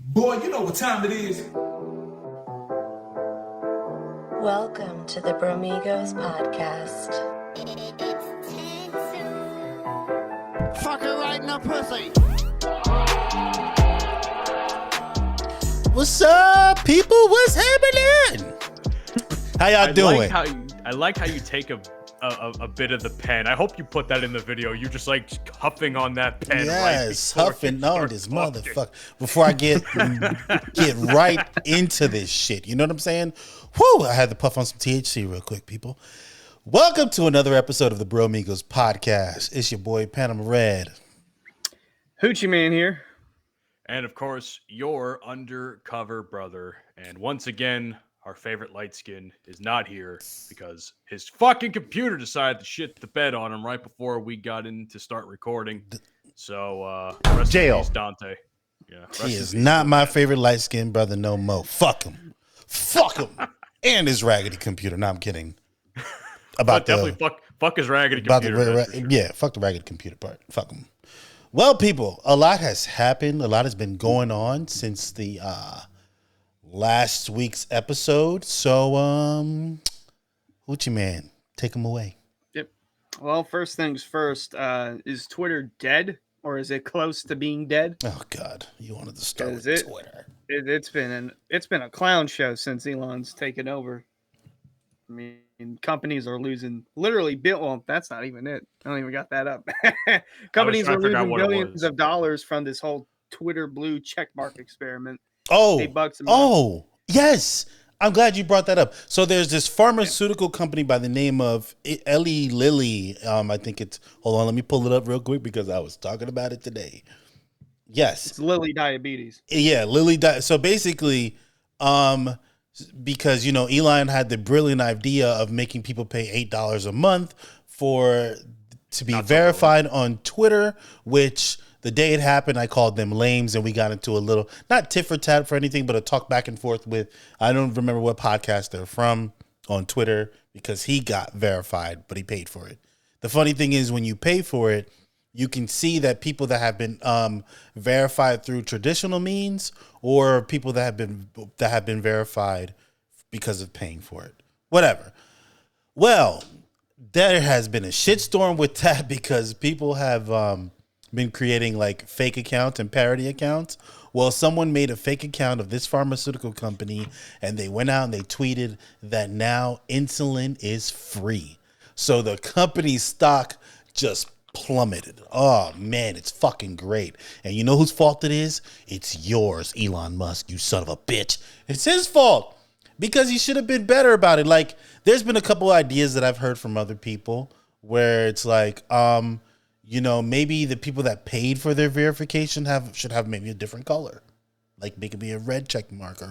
Boy, you know what time it is. Welcome to the Bromigos podcast. Fuck her right in the pussy. What's up, people? What's happening? How y'all doing? I like how you take a bit of the pen. I hope you put that in the video. You just like huffing on that pen. Yes, right huffing on this motherfucker before I get right into this shit. You know what I'm saying? Whew, I had to puff on some THC real quick, people. Welcome to another episode of the Bromigos podcast. It's your boy Panama Red. Hoochie Man here. And of course, your undercover brother. And once again, our favorite light skin is not here because his fucking computer decided to shit the bed on him right before we got in to start recording. So, rest Jail. in peace, Dante. Yeah, He is not my favorite light skinned brother no more. Fuck him. Fuck him. And his raggedy computer. No, I'm kidding. But definitely fuck his raggedy computer. Yeah, fuck the raggedy computer part. Fuck him. Well, people, a lot has happened. A lot has been going on since the last week's episode. So, Hoochie Man, take him away. Yep. Well, first things first. Is Twitter dead, or is it close to being dead? Oh God, you wanted to start with Twitter. It's been a clown show since Elon's taken over. I mean, companies are losing literally well, that's not even it. I don't even got that up. Companies are losing billions of dollars from this whole Twitter blue checkmark experiment. Oh, yes. I'm glad you brought that up. So there's this pharmaceutical company by the name of Eli Lilly. I think it's, hold on, let me pull it up real quick because I was talking about it today. Yes. It's Lilly Diabetes. Yeah, Lilly. So basically, because, you know, Elon had the brilliant idea of making people pay $8 a month to be verified on Twitter, which the day it happened, I called them lames and we got into a little, not tit for tat for anything, but a talk back and forth with, I don't remember what podcast they're from on Twitter because he got verified, but he paid for it. The funny thing is when you pay for it, you can see that people that have been verified through traditional means or people that have been verified because of paying for it. Whatever. Well, there has been a shitstorm with that because people have been creating like fake accounts and parody accounts. Well, someone made a fake account of this pharmaceutical company and they went out and they tweeted that now insulin is free. So the company's stock just plummeted. Oh man, it's fucking great. And you know whose fault it is? It's yours, Elon Musk, you son of a bitch. It's his fault because he should have been better about it. Like, there's been a couple ideas that I've heard from other people where it's like, you know, maybe the people that paid for their verification should have maybe a different color, like make it be a red check mark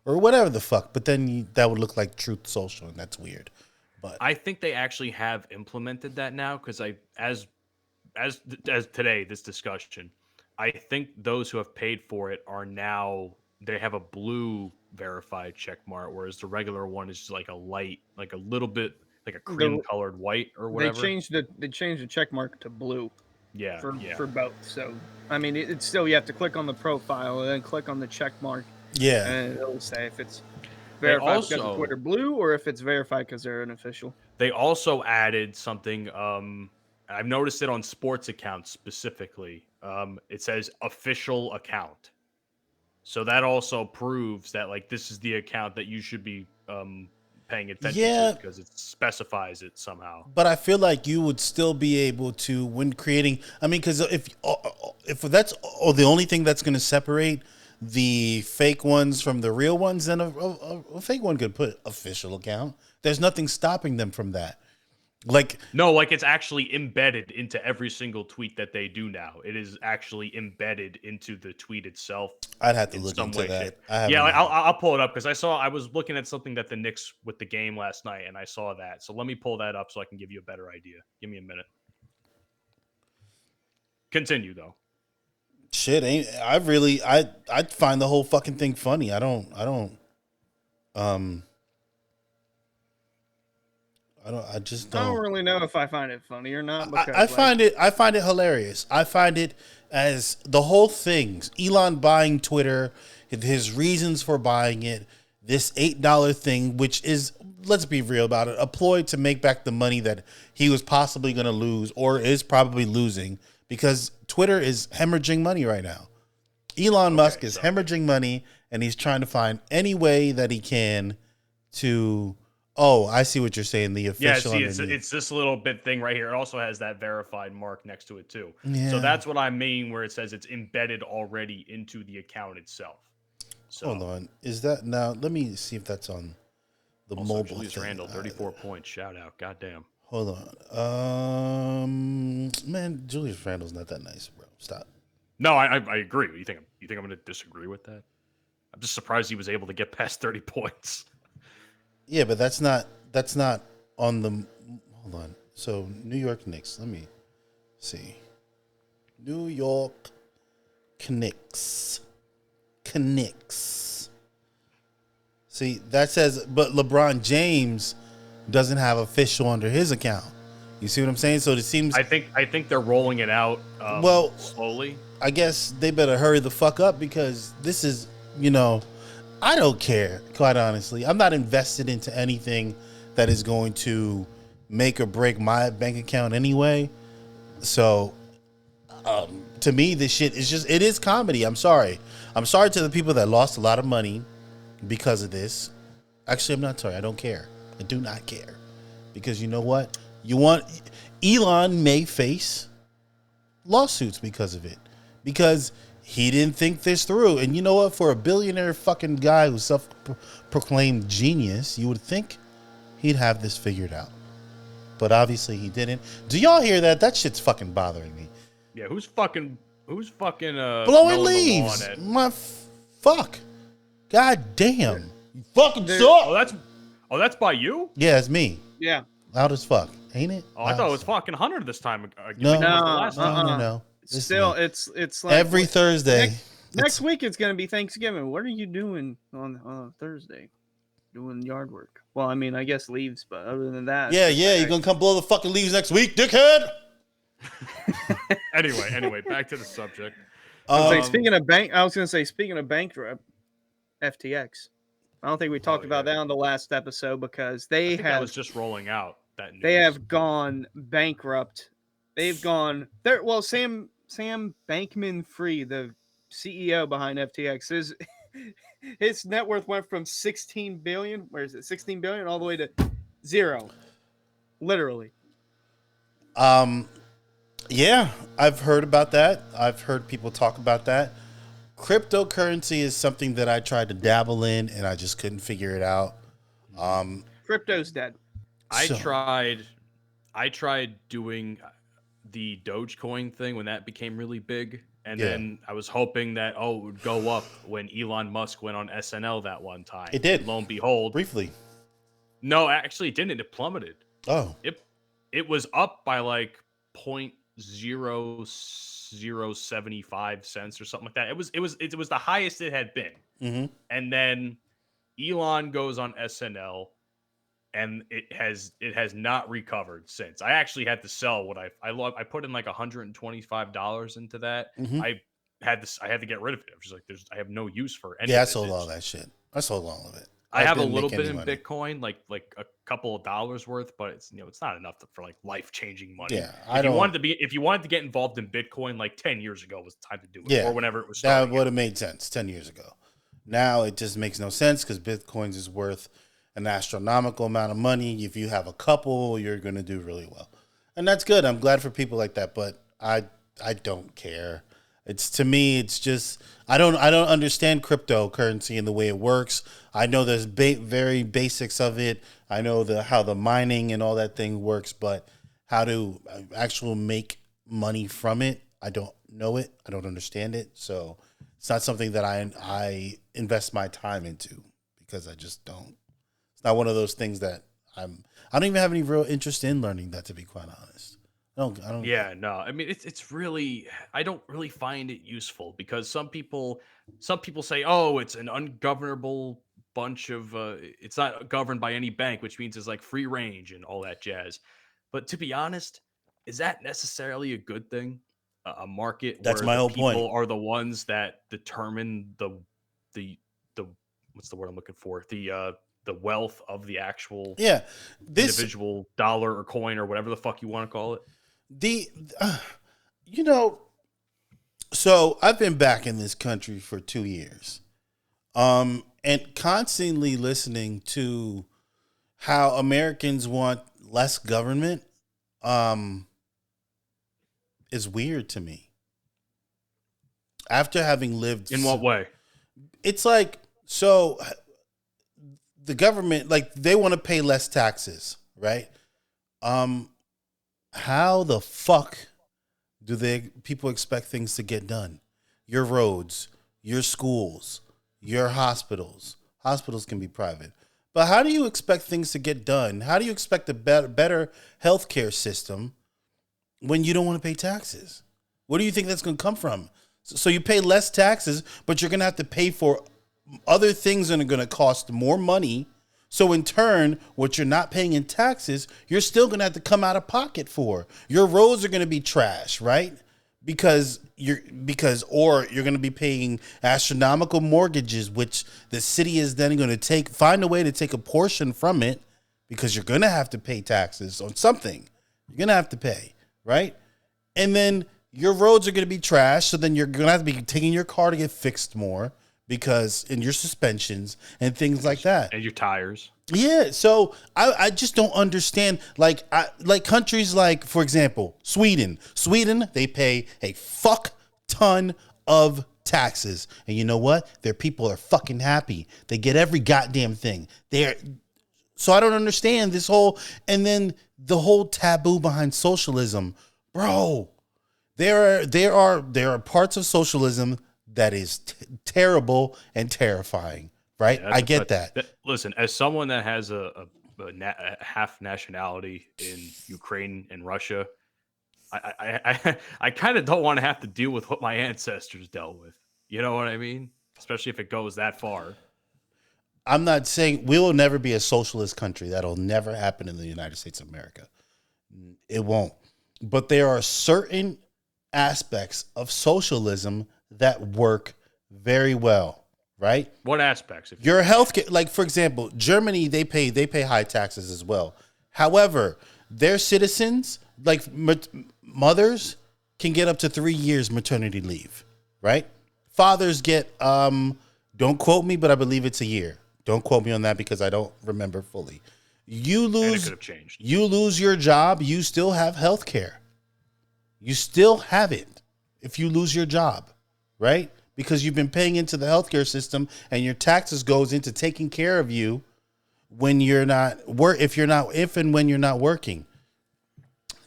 or whatever the fuck. But then that would look like Truth Social, and that's weird. But I think they actually have implemented that now because as today, this discussion, I think those who have paid for it are now, they have a blue verified check mark, whereas the regular one is just like a light, like a little bit like a cream colored white or whatever. They changed the check mark to blue. Yeah. For both. So I mean, it's still, you have to click on the profile and then click on the check mark. Yeah. And it'll say if it's verified because of Twitter Blue or if it's verified because they're an official. They also added something. I've noticed it on sports accounts specifically. It says official account. So that also proves that like this is the account that you should be paying attention to because it specifies it somehow. But I feel like you would still be able to, when creating, I mean, because if that's the only thing that's going to separate the fake ones from the real ones, then a fake one could put official account. There's nothing stopping them from that. Like, no, like it's actually embedded into every single tweet that they do now. It is actually embedded into the tweet itself. I'd have to look into that. Yeah, like, I'll pull it up because I was looking at something that the Knicks with the game last night, and I saw that. So let me pull that up so I can give you a better idea. Give me a minute. Continue though. Shit, I find the whole fucking thing funny. I I just I don't don't. really know if I find it funny or not. I, Because I find it. I find it hilarious. I find it as the whole things. Elon buying Twitter, his reasons for buying it, this $8 thing, which is, let's be real about it, a ploy to make back the money that he was possibly going to lose or is probably losing because Twitter is hemorrhaging money right now. Elon Musk is hemorrhaging money, and he's trying to find any way that he can to. Oh, I see what you're saying. The official. Yeah, see, it's this little bit thing right here. It also has that verified mark next to it too. Yeah. So that's what I mean, where it says it's embedded already into the account itself. So, hold on. Is that now? Let me see if that's on the also, mobile Julius thing. Randle, 34 points. Shout out. Goddamn. Hold on. Man, Julius Randle's not that nice, bro. Stop. No, I agree. You think I'm going to disagree with that? I'm just surprised he was able to get past 30 points. Yeah, but that's not on the. Hold on. So New York Knicks. Let me see. New York Knicks. See, that says, but LeBron James doesn't have official under his account. You see what I'm saying? So it seems. I think they're rolling it out. Well, slowly. I guess they better hurry the fuck up because this is, I don't care, quite honestly. I'm not invested into anything that is going to make or break my bank account anyway. So, to me, this shit is it is comedy. I'm sorry. I'm sorry to the people that lost a lot of money because of this. Actually, I'm not sorry. I don't care. I do not care. Because you know what? Elon may face lawsuits because of it. Because he didn't think this through. And you know what? For a billionaire fucking guy who's self-proclaimed genius, you would think he'd have this figured out. But obviously he didn't. Do y'all hear that? That shit's fucking bothering me. Yeah, who's fucking blowing leaves? Fuck. God damn. You fucking suck. Oh, that's by you? Yeah, it's me. Yeah. Loud as fuck, ain't it? Oh, I thought it was fucking Hunter this time. No. Still, it's like every Thursday. Next week it's gonna be Thanksgiving. What are you doing on Thursday? Doing yard work. Well, I mean, I guess leaves, but other than that, yeah, you're gonna come blow the fucking leaves next week, dickhead. Anyway, back to the subject. Speaking of bankrupt, FTX. I don't think we talked about that on the last episode because that was just rolling out that news. They have gone bankrupt. They've gone there. Well, Sam Bankman-Fried, the CEO behind FTX, his net worth went from 16 billion. Where is it? 16 billion all the way to zero. Literally. Yeah, I've heard about that. I've heard people talk about that. Cryptocurrency is something that I tried to dabble in and I just couldn't figure it out. Crypto's dead. I tried doing the Dogecoin thing when that became really big. And then I was hoping that, it would go up when Elon Musk went on SNL that one time. It did. And lo and behold. Briefly. No, actually it didn't. It plummeted. Oh. It was up by like 0.0075 cents or something like that. It was the highest it had been. Mm-hmm. And then Elon goes on SNL and it has not recovered since. I actually had to sell what I put in like $125 into that. Mm-hmm. I had to get rid of it. I was just like, I have no use for any. Yeah, I of sold all that shit. I sold all of it. I have a little bit in Bitcoin, like a couple of dollars worth, but it's it's not enough for like life changing money. Yeah, if you wanted to get involved in Bitcoin like 10 years ago was the time to do it, or whenever it was starting. That would have made sense 10 years ago. Now it just makes no sense because Bitcoins is worth an astronomical amount of money. If you have a couple, you're going to do really well, and that's good. I'm glad for people like that, but I don't care. To me, it's just I don't understand cryptocurrency and the way it works. I know there's very basics of it. I know how the mining and all that thing works, but how to actually make money from it, I don't know it. I don't understand it. So it's not something that I invest my time into because I just don't. It's not one of those things that I don't even have any real interest in learning that, to be quite honest. I don't. Yeah, no. I mean, it's really, I don't really find it useful because some people say, oh, it's an ungovernable bunch of it's not governed by any bank, which means it's like free range and all that jazz. But to be honest, is that necessarily a good thing? A market That's where my the whole people point. are the ones that determine the what's the word I'm looking for? The wealth of the actual Yeah, this individual dollar or coin or whatever the fuck you want to call it. the you know. So I've been back in this country for 2 years, and constantly listening to how Americans want less government, is weird to me. After having lived, In what way? it's like so the government like they want to pay less taxes, right? Um, how the fuck do they people expect things to get done? Your roads, your schools, your hospitals. Hospitals can be private. But how do you expect things to get done? How do you expect a better healthcare system when you don't want to pay taxes? Where do you think that's going to come from? So you pay less taxes, but you're going to have to pay for other things that are going to cost more money. So in turn, what you're not paying in taxes, you're still going to have to come out of pocket for. Your roads are going to be trash, right? Because you're going to be paying astronomical mortgages, which the city is then going to find a way to take a portion from it, because you're going to have to pay taxes on something. You're going to have to pay, right? And then your roads are going to be trash, so then you're going to have to be taking your car to get fixed more, because in your suspensions and things like that. And your tires. Yeah, so I just don't understand. Like countries like, for example, Sweden. Sweden, they pay a fuck ton of taxes, and you know what? Their people are fucking happy. They get every goddamn thing. So I don't understand this whole, and then the whole taboo behind socialism, bro. There are parts of socialism that is terrible and terrifying. Right, Yeah, I get that. Listen, as someone that has a half nationality in Ukraine and Russia, I kind of don't want to have to deal with what my ancestors dealt with. You know what I mean? Especially if it goes that far. I'm not saying we will never be a socialist country. That'll never happen in the United States of America. It won't. But there are certain aspects of socialism that work very well. Right? What aspects? Your healthcare, like for example, Germany, they pay high taxes as well. However, their citizens, like mothers, can get up to 3 years maternity leave. Right? Fathers get, don't quote me, but I believe it's a year. Don't quote me on that because I don't remember fully. You lose, and it could have changed. You lose your job, you still have healthcare. You still have it if you lose your job, right? Because you've been paying into the healthcare system, and your taxes goes into taking care of you when you're not if and when you're not working.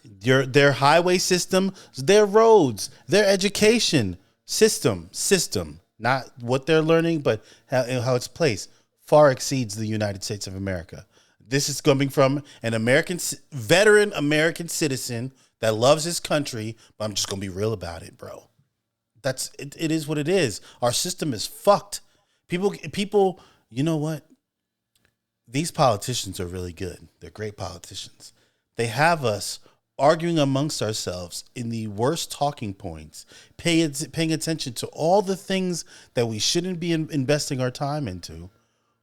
Their highway system, their roads, their education system, not what they're learning, but how it's placed, far exceeds the United States of America. This is coming from an veteran American citizen that loves his country, but I'm just gonna be real about it, bro. It is what it is. Our system is fucked. People, you know what? These politicians are really good. They're great politicians. They have us arguing amongst ourselves in the worst talking points, paying attention to all the things that we shouldn't be investing our time into,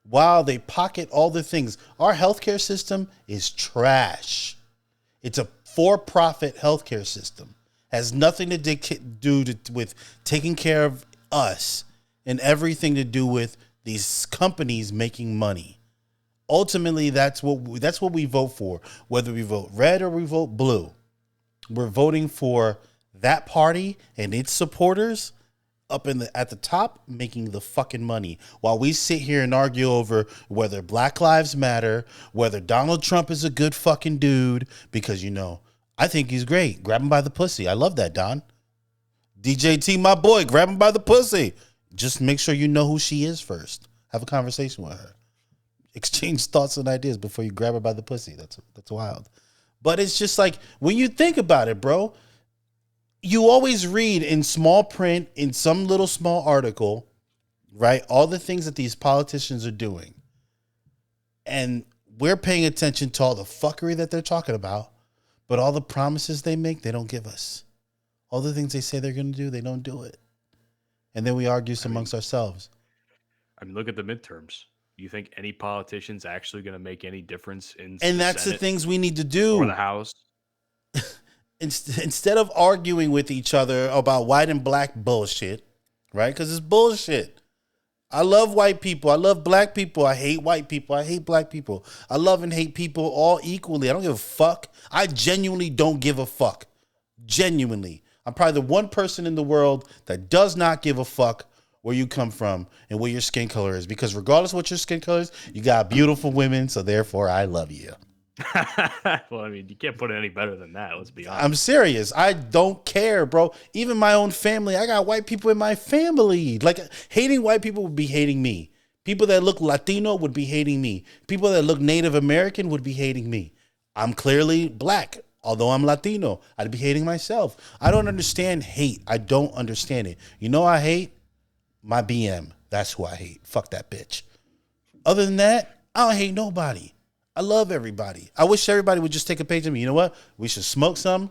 while they pocket all the things. Our healthcare system is trash. It's a for-profit healthcare system. Has nothing to do with taking care of us, and everything to do with these companies making money. Ultimately, that's what we vote for. Whether we vote red or we vote blue, we're voting for that party and its supporters up at the top, making the fucking money, while we sit here and argue over whether Black Lives Matter, whether Donald Trump is a good fucking dude, because I think he's great. Grab him by the pussy. I love that, Don. DJT, my boy, grab him by the pussy. Just make sure you know who she is first. Have a conversation with her. Exchange thoughts and ideas before you grab her by the pussy. That's wild. But it's just like, when you think about it, bro, you always read in small print, in some little small article, right, all the things that these politicians are doing. And we're paying attention to all the fuckery that they're talking about, but all the promises they make, they don't give us. All the things they say they're going to do, they don't do it. And then we argue amongst ourselves. I mean, look at the midterms. You think any politician's actually going to make any difference in And that's the things we need to do. Or the House. Instead of arguing with each other about white and black bullshit, right? Because it's bullshit. I love white people. I love black people. I hate white people. I hate black people. I love and hate people all equally. I don't give a fuck. I genuinely don't give a fuck. Genuinely. I'm probably the one person in the world that does not give a fuck where you come from and what your skin color is. Because regardless of what your skin color is, you got beautiful women. So therefore, I love you. Well, I mean, you can't put it any better than that. Let's be honest. I'm serious. I don't care, bro. Even my own family, I got white people in my family. Like, hating white people would be hating me. People that look Latino would be hating me. People that look Native American would be hating me. I'm clearly black. Although I'm Latino, I'd be hating myself. I don't understand hate. I don't understand it. You know I hate? My BM. That's who I hate. Fuck that bitch. Other than that, I don't hate nobody. I love everybody. I wish everybody would just take a page of me. You know what? We should smoke some.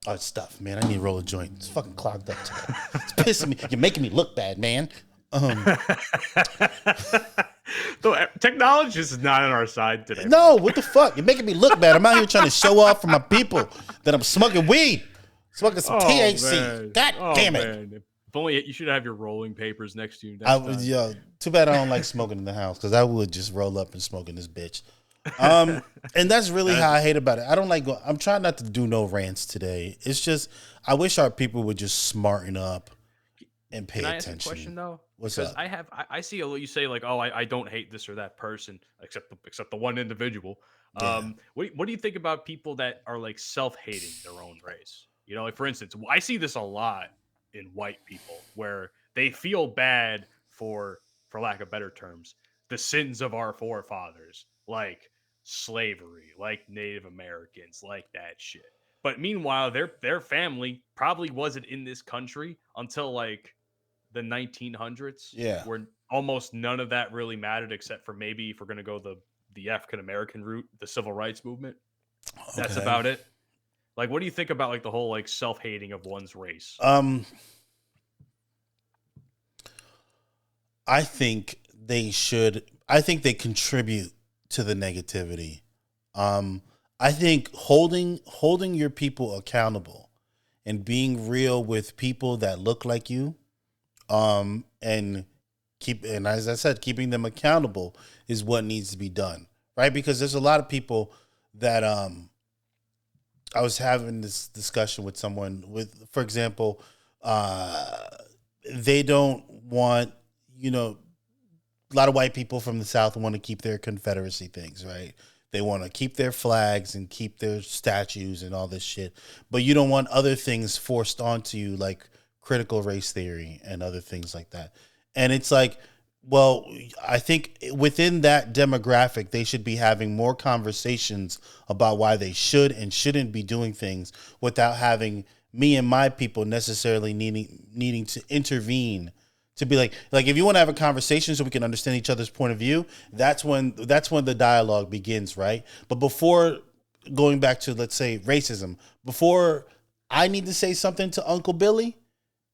Oh, it's stuff, man. I need to roll a joint. It's fucking clogged up today. It's pissing me. You're making me look bad, man. The technology is not on our side today. No, what the fuck? You're making me look bad. I'm out here trying to show off for my people that I'm smoking weed. Smoking some THC. Man. God damn it. Man. If only you should have your rolling papers next to you. Too bad I don't like smoking in the house because I would just roll up and smoke in this bitch. And that's really how I hate about it. I don't like I'm trying not to do no rants today. It's just I wish our people would just smarten up and pay attention. Can I ask a question though? What's because up? I see you say like, oh, I don't hate this or that person except the one individual. Yeah. What do you think about people that are like self-hating their own race? You know, like for instance, I see this a lot in white people where they feel bad for lack of better terms, the sins of our forefathers, like slavery, like Native Americans, like that shit. But meanwhile, their family probably wasn't in this country until like the 1900s, where almost none of that really mattered except for maybe if we're going to go the African American route, the civil rights movement. That's about it. Like, what do you think about like the whole like self-hating of one's race? I think they should. I think they contribute to the negativity. I think holding your people accountable and being real with people that look like you, and as I said, keeping them accountable is what needs to be done, right? Because there's a lot of people that I was having this discussion with someone with, for example, they don't want, a lot of white people from the South want to keep their Confederacy things, right? They want to keep their flags and keep their statues and all this shit. But you don't want other things forced onto you like critical race theory and other things like that. And it's like, well, I think within that demographic, they should be having more conversations about why they should and shouldn't be doing things without having me and my people necessarily needing to intervene to be like if you want to have a conversation so we can understand each other's point of view, that's when the dialogue begins, right? But before going back to, let's say, racism, before I need to say something to Uncle Billy,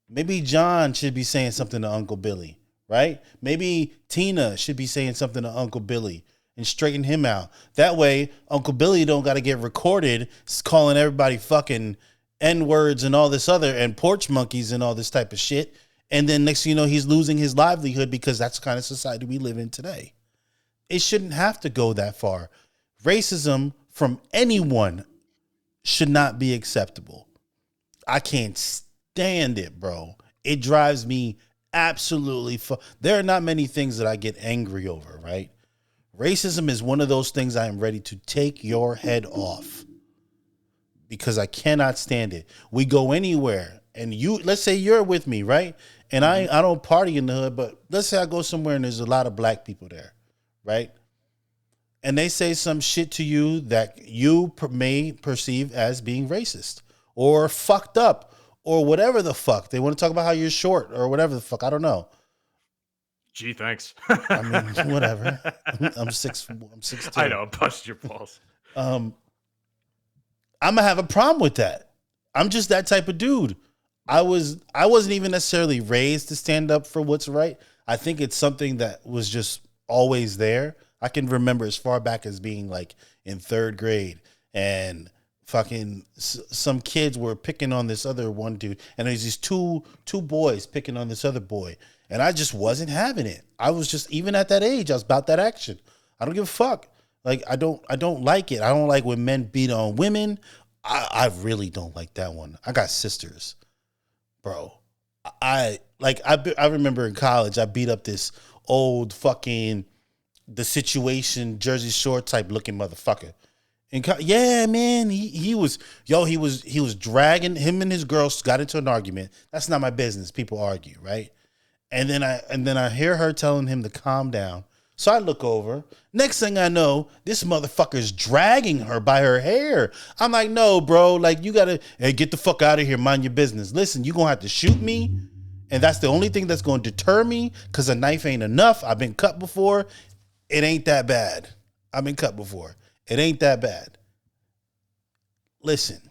maybe John should be saying something to Uncle Billy, right? Maybe Tina should be saying something to Uncle Billy and straighten him out. That way, Uncle Billy don't got to get recorded calling everybody fucking N-words and all this other and porch monkeys and all this type of shit. And then next thing you know, he's losing his livelihood because that's the kind of society we live in today. It shouldn't have to go that far. Racism from anyone should not be acceptable. I can't stand it, bro. It drives me absolutely. There are not many things that I get angry over, right? Racism is one of those things I am ready to take your head off because I cannot stand it. We go anywhere and let's say you're with me, right? And I don't party in the hood, but let's say I go somewhere and there's a lot of black people there, right? And they say some shit to you that you may perceive as being racist or fucked up or whatever the fuck. They want to talk about how you're short or whatever the fuck. I don't know. Gee, thanks. I mean, whatever. I'm 6'2". I know, bust your balls. I'm gonna have a problem with that. I'm just that type of dude. I wasn't even necessarily raised to stand up for what's right. I think it's something that was just always there. I can remember as far back as being like in 3rd grade, and fucking some kids were picking on this other one dude, and there's these two boys picking on this other boy, and I just wasn't having it. I was just, even at that age, I was about that action. I don't give a fuck. Like, I don't like it. I don't like when men beat on women. I really don't like that one. I got sisters, bro. I remember in college, I beat up this old fucking The Situation Jersey Shore type looking motherfucker. And yeah, man, he was dragging him, and his girls got into an argument. That's not my business. People argue, right? And then I hear her telling him to calm down. So I look over. Next thing I know, this motherfucker's dragging her by her hair. I'm like, no, bro. Like, you gotta, hey, get the fuck out of here. Mind your business. Listen, you're gonna have to shoot me, and that's the only thing that's gonna deter me, because a knife ain't enough. I've been cut before. It ain't that bad. I've been cut before. It ain't that bad. Listen,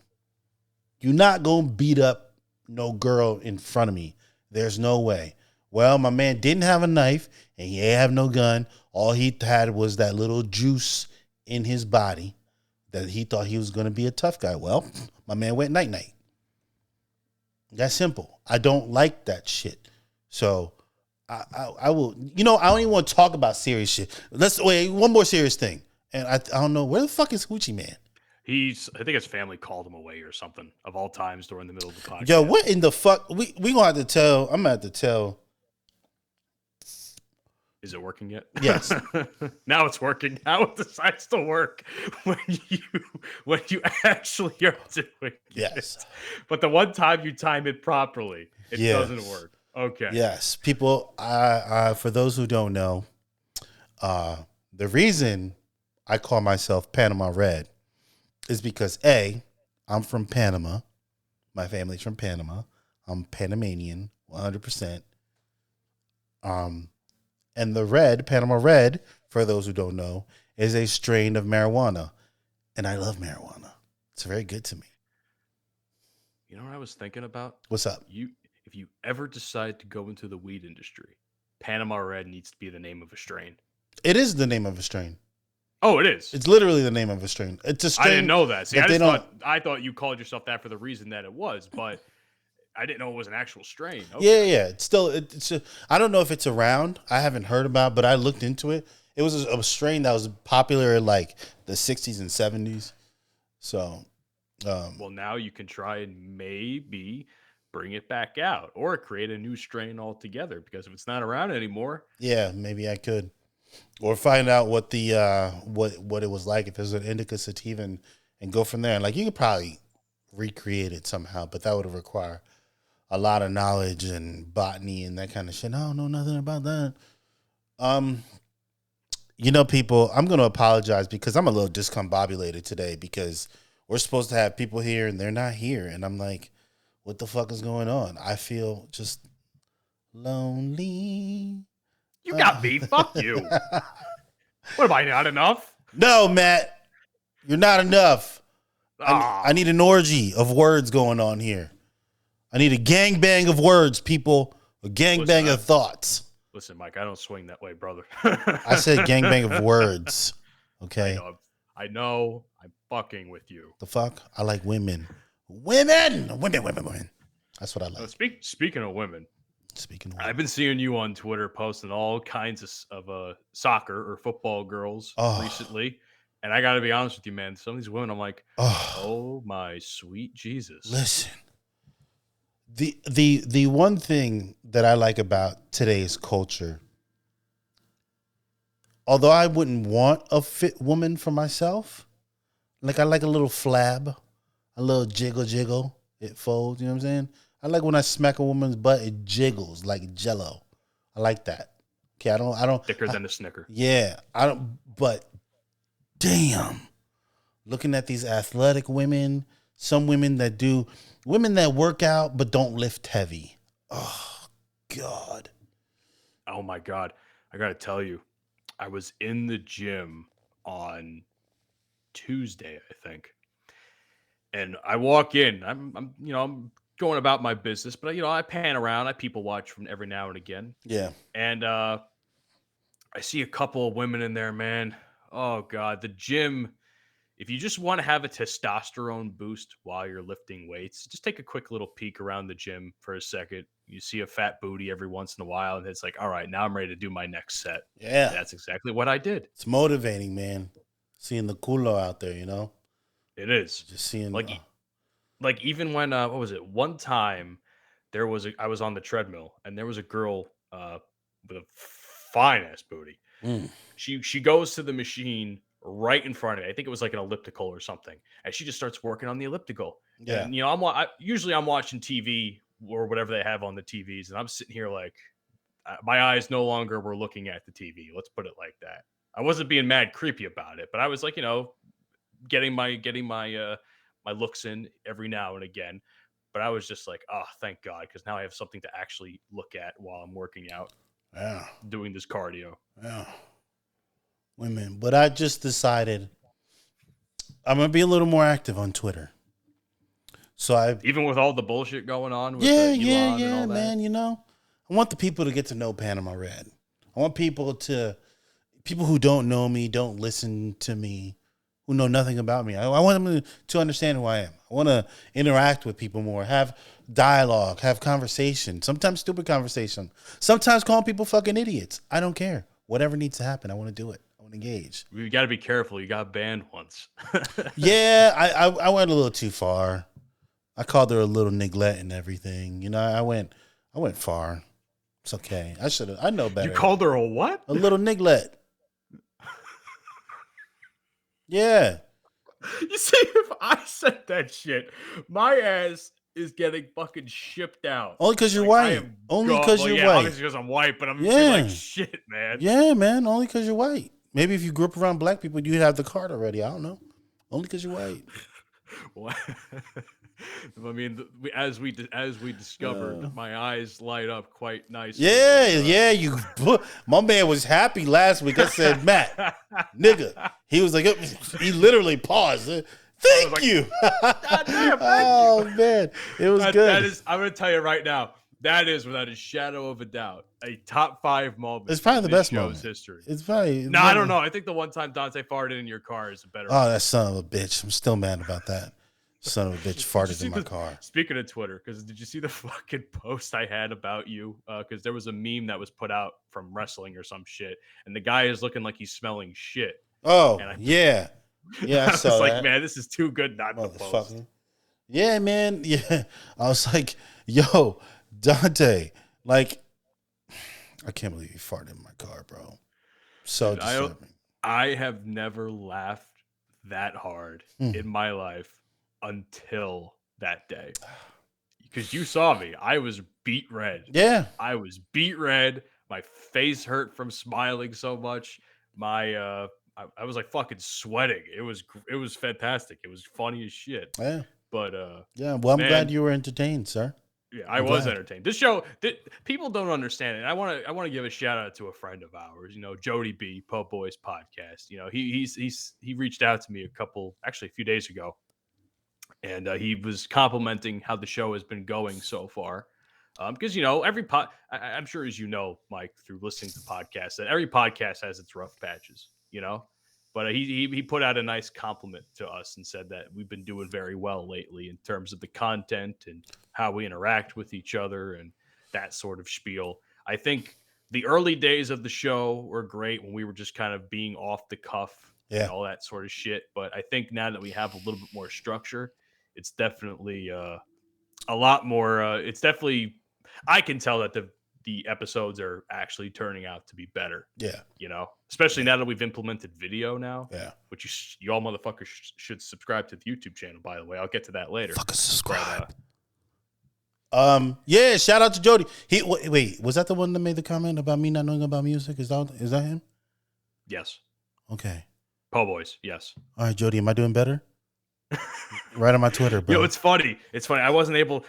you're not gonna beat up no girl in front of me. There's no way. Well, my man didn't have a knife, and he ain't have no gun. All he had was that little juice in his body that he thought he was going to be a tough guy. Well, my man went night-night. That's simple. I don't like that shit. So I will, I don't even want to talk about serious shit. One more serious thing. And I don't know, where the fuck is Hoochie Man? I think his family called him away or something, of all times, during the middle of the podcast. Yo, what in the fuck? We gonna have to tell, I'm gonna have to tell. Is it working yet? Yes. Now it's working. Now it decides to work when you actually are doing it. Yes. But the one time you time it properly, it doesn't work. Okay. Yes. People, for those who don't know, the reason I call myself Panama Red is because I'm from Panama. My family's from Panama. I'm Panamanian, 100%. And the red, Panama Red, for those who don't know, is a strain of marijuana. And I love marijuana. It's very good to me. You know what I was thinking about? What's up? If you ever decide to go into the weed industry, Panama Red needs to be the name of a strain. It is the name of a strain. Oh, it is. It's literally the name of a strain. It's a strain. I didn't know that. See, that I thought you called yourself that for the reason that it was, but I didn't know it was an actual strain. Okay. Yeah. It's still, I don't know if it's around. I haven't heard about it, but I looked into it. It was a strain that was popular in like the 60s and 70s. So, well, now you can try and maybe bring it back out or create a new strain altogether, because if it's not around anymore. Yeah, maybe I could. Or find out what the what it was like if it was an indica sativa, and go from there. And like, you could probably recreate it somehow, but that would require a lot of knowledge and botany and that kind of shit. I don't know nothing about that. People, I'm going to apologize because I'm a little discombobulated today, because we're supposed to have people here and they're not here. And I'm like, what the fuck is going on? I feel just lonely. You got me. Fuck you. What, am I not enough? No, Matt. You're not enough. I need an orgy of words going on here. I need a gangbang of words, people. A gangbang of thoughts. Listen, Mike, I don't swing that way, brother. I said gangbang of words. Okay. I know. I'm fucking with you. The fuck? I like women. Women. That's what I like. Speaking of women. Speaking of I've been seeing you on Twitter posting all kinds of soccer or football girls recently. And I got to be honest with you, man. Some of these women, I'm like, oh my sweet Jesus. Listen. The one thing that I like about today's culture, although I wouldn't want a fit woman for myself, like I like a little flab, a little jiggle, it folds, you know what I'm saying? I like when I smack a woman's butt, it jiggles like Jello. I like that. Okay, I don't thicker than a Snicker. Yeah, I don't, but damn. Looking at these athletic women, some women that work out but don't lift heavy. Oh, God. Oh my God. I got to tell you, I was in the gym on Tuesday, I think. And I walk in, I'm going about my business, but I pan around, I people watch from every now and again. Yeah. And I see a couple of women in there, man. Oh God, the gym. If you just want to have a testosterone boost while you're lifting weights, just take a quick little peek around the gym for a second. You see a fat booty every once in a while, and it's like, all right, now I'm ready to do my next set. Yeah. And that's exactly what I did. It's motivating, man. Seeing the culo out there, you know? It is. Just seeing Like even when what was it? One time I was on the treadmill and there was a girl with a fine ass booty. mm, She goes to the machine right in front of me. I think it was like an elliptical or something, and she just starts working on the elliptical. yeah. And usually I'm watching TV or whatever they have on the TVs, and I'm sitting here like my eyes no longer were looking at the TV. Let's put it like that. I wasn't being mad creepy about it, but I was like, getting my my looks in every now and again. But I was just like, oh, thank God, because now I have something to actually look at while I'm working out, Yeah. doing this cardio. Yeah. Women. But I just decided I'm going to be a little more active on Twitter. So Even with all the bullshit going on with yeah, Elon and all that. man, I want the people to get to know Panama Red. I want people who don't know me, don't listen to me, who know nothing about me. I want them to understand who I am. I want to interact with people more, have dialogue, have conversation, sometimes stupid conversation, sometimes calling people fucking idiots. I don't care. Whatever needs to happen, I want to do it. I want to engage. You got to be careful. You got banned once. Yeah, I went a little too far. I called her a little niglet and everything. I went far. It's okay. I know better. You called her a what? A little niglet. Yeah. You see, if I said that shit, my ass is getting fucking shipped out. Only because you're white. Only because you're white. Obviously because I'm white, but I'm like, shit, man. Yeah, man. Only because you're white. Maybe if you grew up around black people, you'd have the card already. I don't know. Only because you're white. What? I mean, as we discovered, my eyes light up quite nicely. Yeah. My man was happy last week. I said, Matt, nigga. He was like, he literally paused. Thank you. God damn, oh man, it was good. That is. I'm gonna tell you right now. That is, without a shadow of a doubt, a top 5 moment. It's probably the best show's moment. History. It's probably. No, I don't know. I think the one time Dante farted in your car is a better. Oh, that son of a bitch! I'm still mad about that. Son of a bitch farted in my car. Speaking of Twitter, because did you see the fucking post I had about you? Because there was a meme that was put out from wrestling or some shit, and the guy is looking like he's smelling shit. Oh, yeah. Yeah, I saw was that. like, man, this is too good not to post. Yeah, man. Yeah. I was like, yo, Dante, like, I can't believe you farted in my car, bro. So disturbing. I have never laughed that hard in my life until that day. Because you saw me. I was beat red. Yeah. I was beat red. My face hurt from smiling so much. I was like fucking sweating. It was fantastic. It was funny as shit. Yeah. But yeah, well, I'm glad you were entertained, sir. Yeah, I was entertained. This show, people don't understand it. I want to give a shout out to a friend of ours, Jody B, Po Boys Podcast. He reached out to me a few days ago, and he was complimenting how the show has been going so far. Because I'm sure, as you know, Mike, through listening to podcasts, that every podcast has its rough patches, But he put out a nice compliment to us and said that we've been doing very well lately in terms of the content and how we interact with each other and that sort of spiel. I think the early days of the show were great when we were just kind of being off the cuff and all that sort of shit. But I think now that we have a little bit more structure, it's definitely a lot more. It's definitely, I can tell that the episodes are actually turning out to be better. Yeah. Especially now that we've implemented video now. Yeah. Which you all motherfuckers should subscribe to the YouTube channel, by the way. I'll get to that later. Fucking subscribe. Yeah, shout out to Jody. Wait, was that the one that made the comment about me not knowing about music? Is that him? Yes. Okay. Po Boys, yes. All right, Jody, am I doing better? Right on my Twitter, bro. You know, it's funny. It's funny. I wasn't able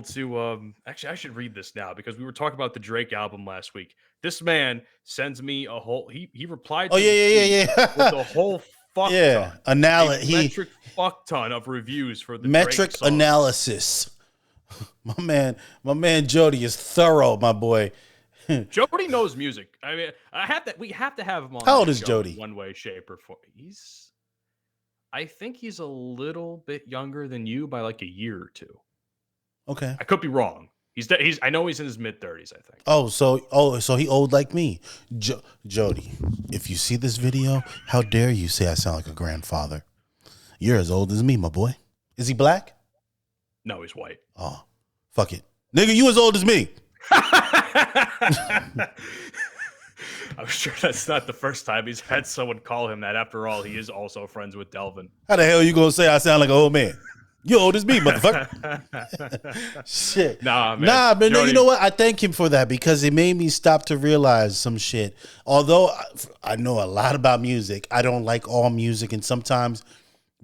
to actually I should read this now because we were talking about the Drake album last week. This man sends me a whole he replied Oh to the tweet yeah. with a whole fuck Yeah, ton. metric Fuck ton of reviews for the metric Drake song. analysis. My man Jody is thorough, my boy. Jody knows music. I mean, we have to have him on. How old the is show Jody? in one way, shape, or form. I think he's a little bit younger than you by like a year or two. Okay. I could be wrong. I know he's in his mid-30s, I think. So he old like me. Jody, if you see this video, how dare you say I sound like a grandfather? You're as old as me, my boy. Is he black? No, he's white. Oh, fuck it. Nigga, you as old as me. I'm sure that's not the first time he's had someone call him that. After all, he is also friends with Delvin. How the hell you gonna say I sound like an old man? You old as me, motherfucker. Shit. Nah, man. But Jody, you know what? I thank him for that because it made me stop to realize some shit. Although I know a lot about music, I don't like all music, and sometimes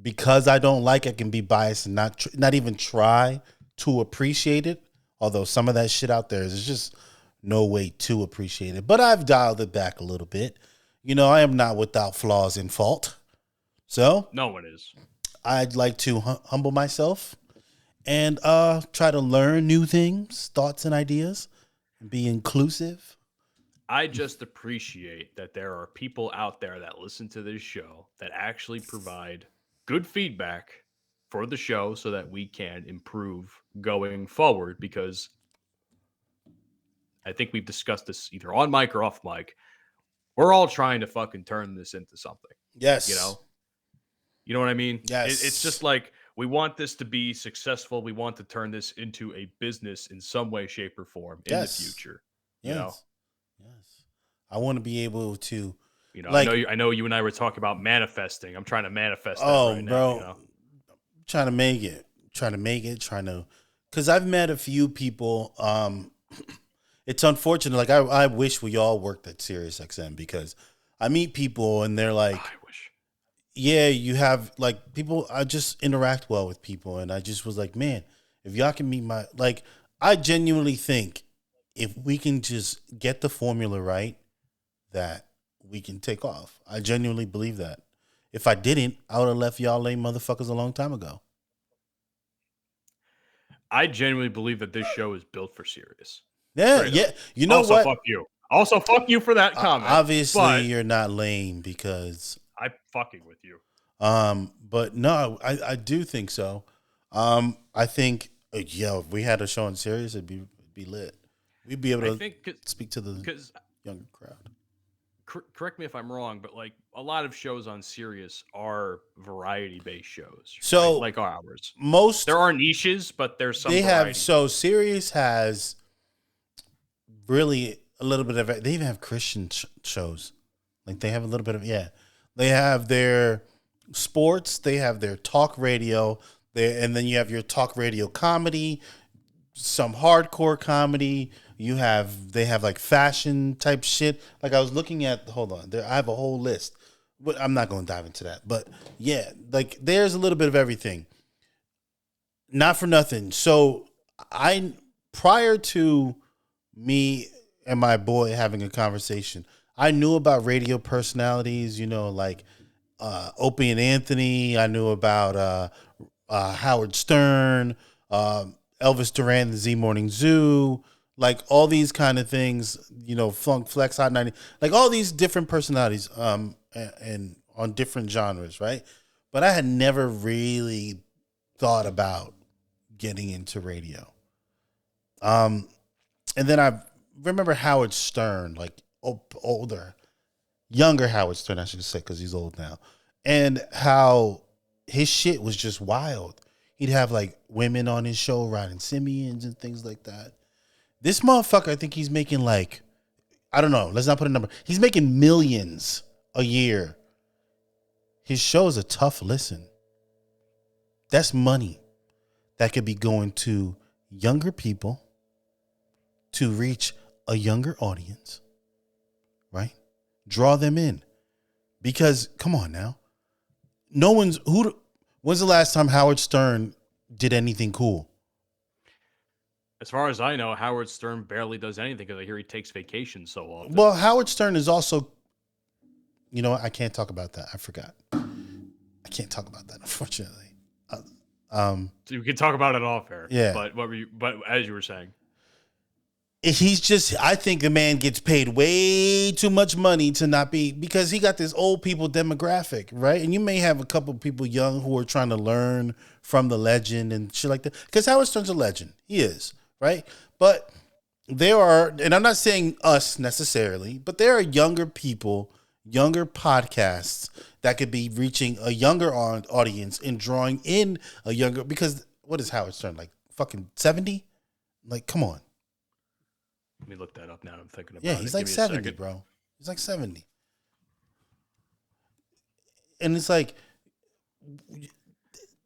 because I don't like, I can be biased and not even try to appreciate it. Although some of that shit out there is just no way to appreciate it. But I've dialed it back a little bit. You know, I am not without flaws and fault. So no one is. I'd like to humble myself and try to learn new things, thoughts and ideas, and be inclusive. I just appreciate that there are people out there that listen to this show that actually provide good feedback for the show so that we can improve going forward, because I think we've discussed this either on mic or off mic. We're all trying to fucking turn this into something. Yes. You know what I mean? Yes. It's just like we want this to be successful. We want to turn this into a business in some way, shape, or form in the future. Yes. I want to be able to. I know you and I were talking about manifesting. I'm trying to manifest that right bro, now. Trying to make it. Because I've met a few people. It's unfortunate. Like I wish we all worked at SiriusXM because I meet people and they're like, I wish. Yeah, you have like people. I just interact well with people, and I just was like, man, if y'all can meet I genuinely think if we can just get the formula right, that we can take off. I genuinely believe that. If I didn't, I would have left y'all lame motherfuckers a long time ago. I genuinely believe that this show is built for Sirius. Yeah, yeah. You know also, what? Fuck you. Also, fuck you for that comment. Obviously, you're not lame because I'm fucking with you. But no, I do think so. I think if we had a show on Sirius, it'd be lit. We'd be able to speak to the younger crowd. Correct me if I'm wrong, but like a lot of shows on Sirius are variety-based shows. So like ours, there are niches, but there's some. Sirius has really a little bit of it. They even have Christian shows. Like they have a little bit of They have their sports. They have their talk radio. And then you have your talk radio comedy, some hardcore comedy. They have like fashion type shit. Like I was looking at, hold on, I have a whole list, but I'm not going to dive into that. But yeah, like there's a little bit of everything. Not for nothing. So prior to me and my boy having a conversation, I knew about radio personalities, like Opie and Anthony. I knew about Howard Stern, Elvis Duran, the Z Morning Zoo, like all these kind of things, Funk Flex, Hot 90, like all these different personalities and on different genres, right? But I had never really thought about getting into radio. And then I remember Howard Stern, like younger Howard Stern, I should say, because he's old now, and how his shit was just wild. He'd have like women on his show riding simians and things like that. This motherfucker, I think he's making like, I don't know, let's not put a number. He's making millions a year. His show is a tough listen. That's money that could be going to younger people to reach a younger audience, right? Draw them in. Because, come on now. When's the last time Howard Stern did anything cool? As far as I know, Howard Stern barely does anything because I hear he takes vacations so often. Well, Howard Stern is also, you know what? I can't talk about that. I forgot. I can't talk about that, unfortunately. So we can talk about it off air. Yeah. But as you were saying, he's just, I think the man gets paid way too much money to not be, because he got this old people demographic, right? And you may have a couple people young who are trying to learn from the legend and shit like that. Because Howard Stern's a legend. He is, right? But there are, and I'm not saying us necessarily, but there are younger people, younger podcasts that could be reaching a younger audience and drawing in a younger, because what is Howard Stern, like fucking 70? Like, come on. let me look that up now. I'm thinking about Yeah, it. he's Give like me a 70, second. bro. He's like 70. And it's like,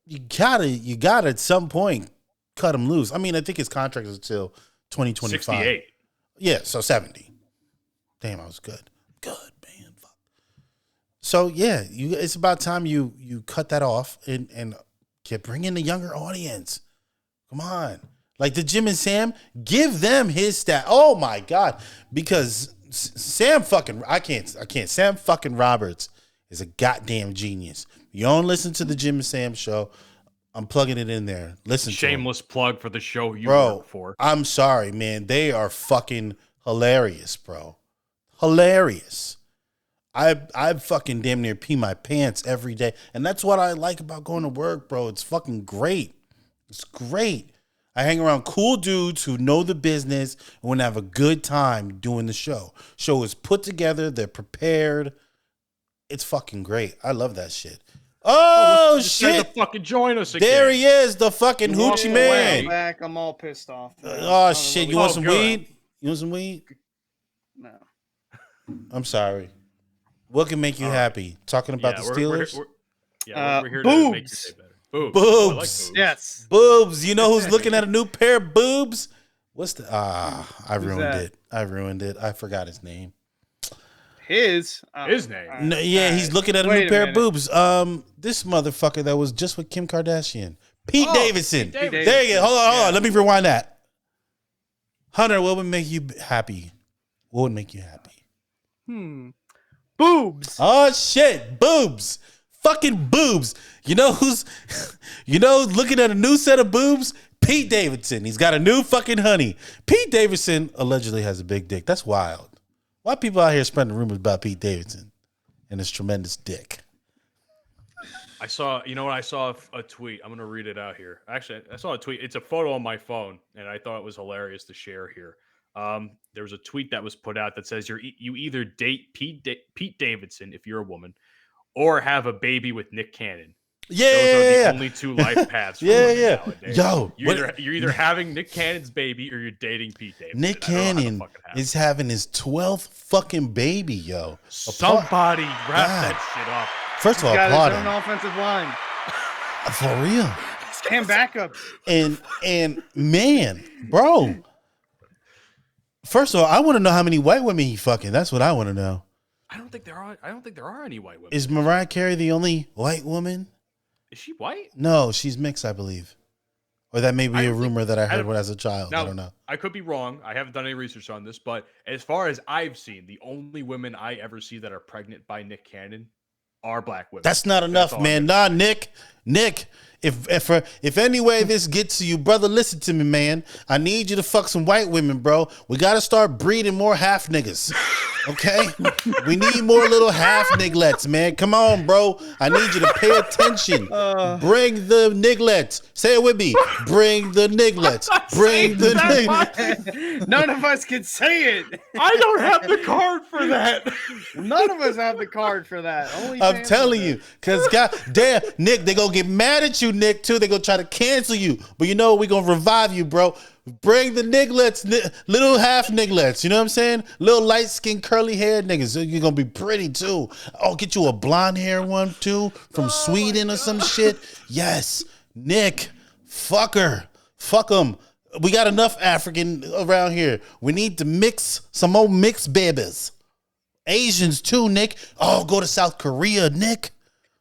you gotta at some point cut him loose. I mean, I think his contract is until 2025. 68. Yeah, so 70. Damn, I was good. Good, man. Fuck. So yeah, it's about time you cut that off and bring in the younger audience. Come on. Like the Jim and Sam, give them his stat. Oh my God. Because Sam fucking Roberts is a goddamn genius. You don't listen to the Jim and Sam show, I'm plugging it in there. Listen to Shameless plug for the show you bro, work for. I'm sorry, man. They are fucking hilarious, bro. Hilarious. I fucking damn near pee my pants every day. And that's what I like about going to work, bro. It's fucking great. It's great. I hang around cool dudes who know the business and want to have a good time doing the show. Show is put together. They're prepared. It's fucking great. I love that shit. Oh, shit. To fucking join us again. There he is, the fucking hoochie man. Back, I'm all pissed off. Oh, shit. You want some good. weed? You want some weed? No. I'm sorry. What can make you happy? Talking about the Steelers? We're here to make you boobs. say better. Boobs. Boobs. Oh, I like boobs. Yes. Boobs. You know who's looking at a new pair of boobs? What's the... I ruined that? it. I ruined it. I forgot his name. His name. No, yeah, he's looking at a Wait new a pair of minute. boobs. This motherfucker that was just with Kim Kardashian. Pete Davidson. Pete Davidson. There you go. Hold on. Let me rewind that. Hunter, what would make you happy? What would make you happy? boobs. Oh shit, boobs. Fucking boobs. You know who's looking at a new set of boobs? Pete Davidson. He's got a new fucking honey. Pete Davidson allegedly has a big dick. That's wild. Why people out here spreading rumors about Pete Davidson and his tremendous dick? I saw a tweet. I'm going to read it out here. Actually, I saw a tweet. It's a photo on my phone, and I thought it was hilarious to share here. There was a tweet that was put out that says you either date Pete Davidson if you're a woman, or have a baby with Nick Cannon. Those are the only two life paths for women nowadays. Yo, you're either having Nick Cannon's baby or you're dating Pete Davidson. Nick Cannon is having his 12th fucking baby, yo. Somebody wrap that shit up. First of all, Got applaud his him. own offensive line For real. and backups. And man, bro. First of all, I want to know how many white women he fucking. That's what I want to know. I don't think there are any white women. Is Mariah Carey the only white woman? Is she white? No, she's mixed, I believe. Or that may be a rumor that I heard when I was a child. Now, I don't know. I could be wrong. I haven't done any research on this, but as far as I've seen, the only women I ever see that are pregnant by Nick Cannon are black women. That's not enough, all man. Nah, Nick, if any way this gets to you, brother, listen to me, man. I need you to fuck some white women, bro. We got to start breeding more half niggas. Okay? We need more little half nigglets, man. Come on, bro. I need you to pay attention. Bring the nigglets. Say it with me. Bring the nigglets. Bring the nigglets. None of us can say it. I don't have the card for that. None of us have the card for that. Only I'm fans telling have you, because God damn, Nick, they gonna get mad at you, Nick, too. They gonna try to cancel you. But you know, we gonna revive you, bro. Bring the nigglets, little half nigglets. You know what I'm saying? Little light-skinned, curly-haired niggas. So you're gonna be pretty, too. Oh, get you a blonde hair one, too, from Sweden or some shit. Yes. Nick, fuck her. Fuck them. We got enough African around here. We need to mix some more mixed babies. Asians too, Nick. Oh, go to South Korea, Nick.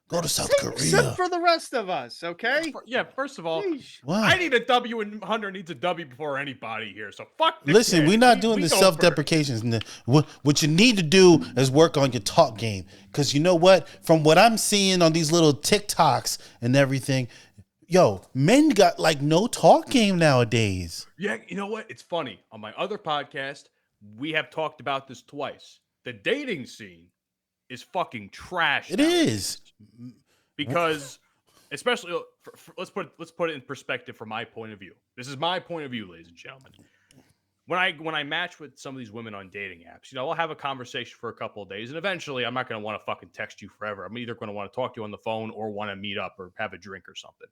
Go to South Korea. Except for the rest of us, okay? Yeah, first of all, What? I need a W and Hunter needs a W before anybody here. So fuck the Listen, kid. we're not doing we the go self-deprecations. What you need to do is work on your talk game. Because you know what? From what I'm seeing on these little TikToks and everything, yo, men got like no talk game nowadays. Yeah, you know what? It's funny. On my other podcast, we have talked about this twice. The dating scene is fucking trash. It is. Because, especially, let's put it in perspective from my point of view. This is my point of view, ladies and gentlemen. When I match with some of these women on dating apps, you know, I'll have a conversation for a couple of days, and eventually, I'm not going to want to fucking text you forever. I'm either going to want to talk to you on the phone or want to meet up or have a drink or something.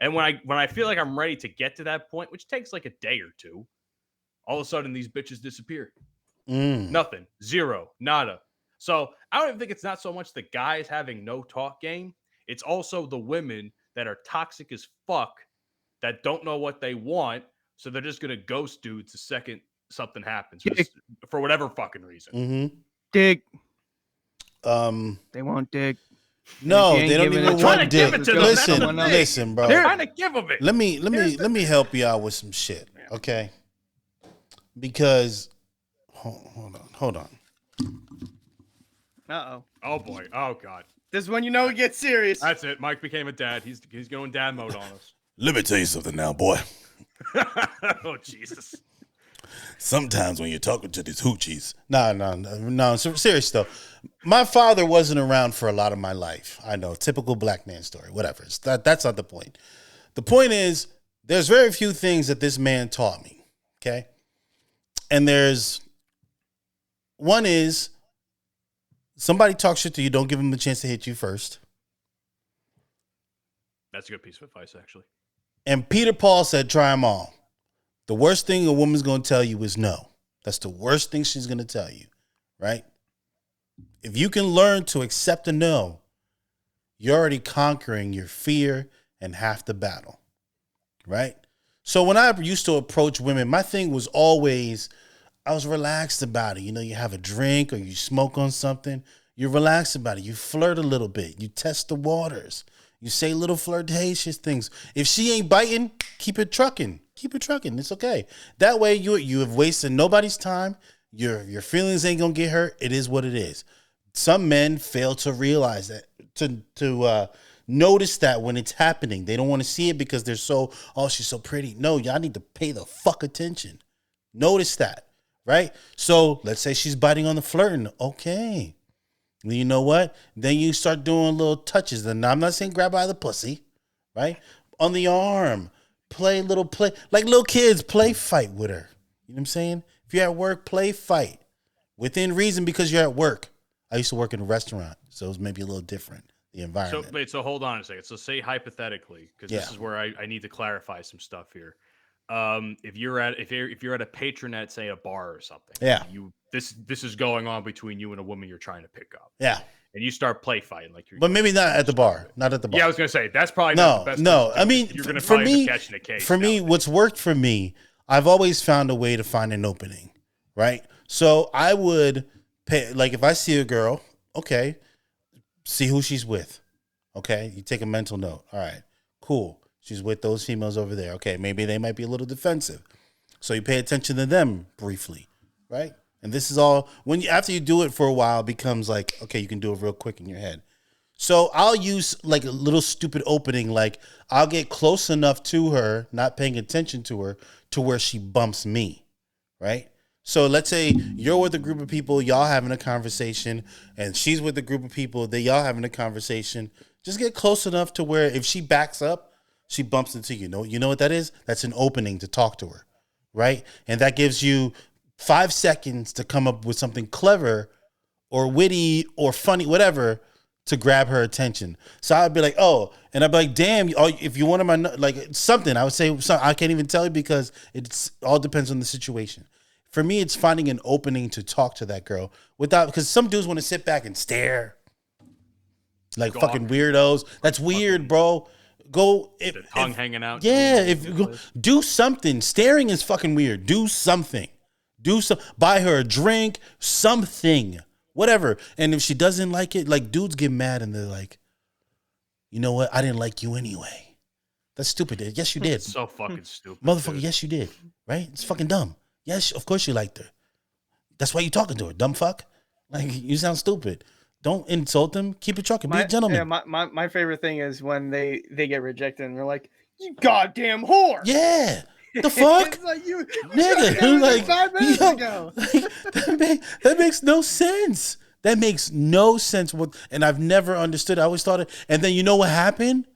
And when I feel like I'm ready to get to that point, which takes like a day or two, all of a sudden these bitches disappear. Nothing, zero, nada. So I don't even think it's not so much the guys having no talk game. It's also the women that are toxic as fuck that don't know what they want. So they're just going to ghost dudes the second something happens for whatever fucking reason. Mm-hmm. Dick. They won't dig. No, they don't even want dick. Listen, bro. They're trying to give them it. Let me help you out with some shit, okay? Because hold on. Uh-oh. Oh boy. Oh god. This is when you know it gets serious. That's it. Mike became a dad. He's going dad mode on us. Let me tell you something now, boy. Oh Jesus. Sometimes when you're talking to these hoochies, no. Serious though. My father wasn't around for a lot of my life. I know, typical black man story. Whatever. That's not the point. The point is, there's very few things that this man taught me. Okay, and there's one is somebody talks shit to you, don't give them a chance to hit you first. That's a good piece of advice, actually. And Peter Paul said, try them all. The worst thing a woman's going to tell you is no. That's the worst thing she's going to tell you, right? If you can learn to accept a no, you're already conquering your fear and half the battle, right? So when I used to approach women, my thing was always, I was relaxed about it. You know, you have a drink or you smoke on something, you're relaxed about it. You flirt a little bit. You test the waters. You say little flirtatious things. If she ain't biting, keep it trucking. Keep it trucking. It's okay. That way you have wasted nobody's time. Your feelings ain't gonna get hurt. It is what it is. Some men fail to realize that, to notice that when it's happening. They don't want to see it because they're so, oh, she's so pretty. No, y'all need to pay the fuck attention. Notice that, right? So let's say she's biting on the flirting. Okay. You know what? Then you start doing little touches. And I'm not saying grab by the pussy, right? On the arm. Play, like little kids, play fight with her. You know what I'm saying? If you're at work, play fight. Within reason, because you're at work. I used to work in a restaurant, so it was maybe a little different, the environment. So hold on a second. So say hypothetically, because this is where I need to clarify some stuff here. If you're at a patronette, say a bar or something, this is going on between you and a woman you're trying to pick up. Yeah. And you start play fighting but maybe not at the bar. Not at the bar. Yeah, I was gonna say that's probably not the best. No. I mean, you're gonna for probably me, be catching a case. For me, what's worked for me, I've always found a way to find an opening, right? So I would pay, like if I see a girl, okay, see who she's with. Okay, you take a mental note. All right, cool. She's with those females over there. Okay, maybe they might be a little defensive. So you pay attention to them briefly, right? And this is all, after you do it for a while, it becomes like, okay, you can do it real quick in your head. So I'll use like a little stupid opening, like I'll get close enough to her, not paying attention to her, to where she bumps me, right? So let's say you're with a group of people, y'all having a conversation, and she's with a group of people, y'all having a conversation. Just get close enough to where if she backs up, she bumps into you. You know what that is? That's an opening to talk to her, right? And that gives you 5 seconds to come up with something clever or witty or funny, whatever, to grab her attention. So I'd be like, oh, and I'd be like, damn, if you wanted my, like something, I would say something. I can't even tell you because it all depends on the situation. For me, it's finding an opening to talk to that girl because some dudes want to sit back and stare like fucking weirdos. That's weird, bro. The tongue hanging out. Yeah, do something. Staring is fucking weird. Do something. Buy her a drink, something, whatever. And if she doesn't like it, like dudes get mad and they're like, you know what? I didn't like you anyway. That's stupid. Yes, you did. So fucking stupid. Motherfucker, dude. yes, you did. Right? It's fucking dumb. Yes, of course you liked her. That's why you talking to her, dumb fuck. Like, you sound stupid. Don't insult them. Keep it trucking. Be a gentleman. Yeah, my favorite thing is when they get rejected and they're like, "You goddamn whore!" Yeah. The fuck? It's like you, Nigga. Like, 5 minutes yo, ago. like, that makes no sense. That makes no sense. And I've never understood. I always thought it. And then you know what happened?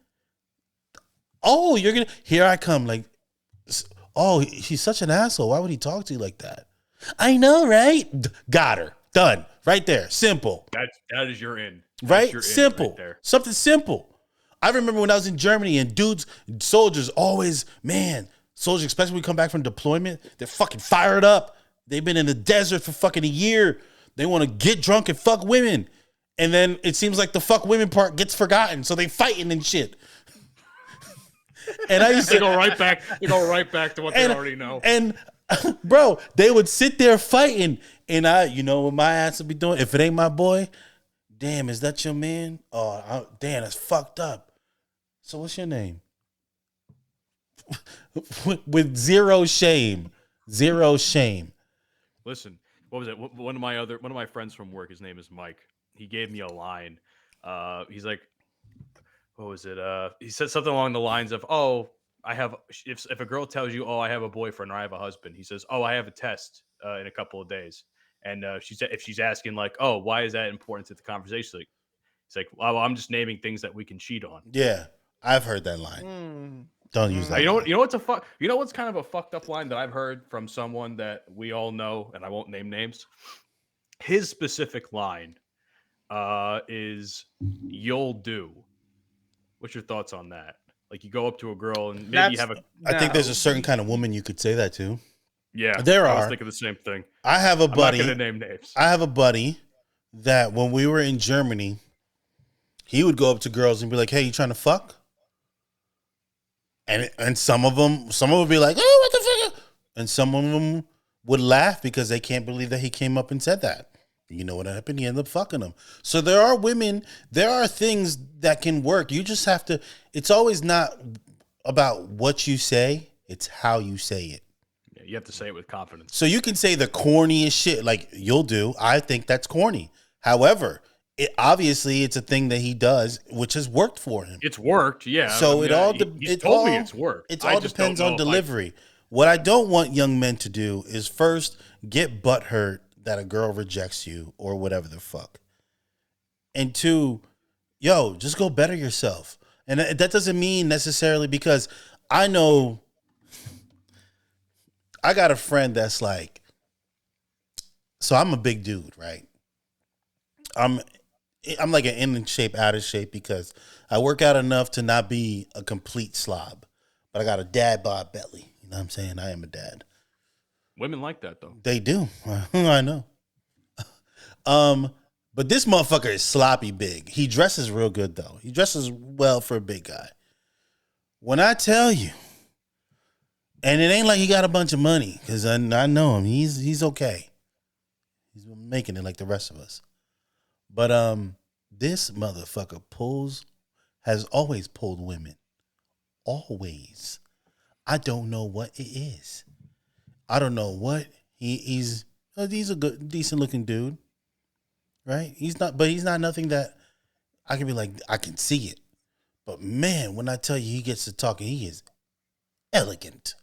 Oh, here I come. Like, oh, he's such an asshole. Why would he talk to you like that? I know, right? Got her. Done. Right there. Simple. That is your in. That's Right? your in Simple. right there. Something simple. I remember when I was in Germany and soldiers always, soldiers, especially when we come back from deployment, they're fucking fired up. They've been in the desert for fucking a year. They want to get drunk and fuck women. And then it seems like the fuck women part gets forgotten. So they fighting and shit. And I used to They go right back to what they already know. And bro, they would sit there fighting. And you know what my ass would be doing? If it ain't my boy, damn, is that your man? Oh, damn, that's fucked up. So what's your name? With zero shame. Zero shame. Listen, what was it? One of my friends from work, his name is Mike. He gave me a line. He's like, what was it? He said something along the lines of, "Oh, I have." If a girl tells you, "Oh, I have a boyfriend or I have a husband," he says, "Oh, I have a test in a couple of days." And she said, if she's asking like, "Oh, why is that important to the conversation?" It's like, "Well, I'm just naming things that we can cheat on." Yeah, I've heard that line. Don't use that. You know what's You know what's kind of a fucked up line that I've heard from someone that we all know, and I won't name names. His specific line is "You'll do." What's your thoughts on that? Like, you go up to a girl and maybe you have a. I think there's a certain kind of woman you could say that to. Yeah, there are. I was thinking the same thing. I have a buddy. I'm not gonna name names. I have a buddy that when we were in Germany, he would go up to girls and be like, "Hey, you trying to fuck?" And some of them would be like, "Oh, what the fuck?" And some of them would laugh because they can't believe that he came up and said that. You know what happened? He ended up fucking them. So there are women, there are things that can work. You just have to, it's always not about what you say, it's how you say it. Yeah, you have to say it with confidence. So you can say the corniest shit like "you'll do." I think that's corny. However, obviously it's a thing that he does, which has worked for him. It's worked, yeah. So he's told me it's worked. It all depends on delivery. What I don't want young men to do is first get butthurt that a girl rejects you or whatever the fuck. And two, just go better yourself. And that doesn't mean necessarily, because I know I got a friend that's like, so I'm a big dude, right? I'm like an in shape, out of shape, because I work out enough to not be a complete slob. But I got a dad bod belly. You know what I'm saying? I am a dad. Women like that though. They do. I know. But this motherfucker is sloppy big. He dresses real good though. He dresses well for a big guy. When I tell you, and it ain't like he got a bunch of money, because I know him. He's okay. He's making it like the rest of us. But this motherfucker has always pulled women. Always. I don't know what it is. I don't know what he's a good, decent looking dude, right? He's not nothing that I can be like, I can see it. But man, when I tell you he gets to talking, he is elegant.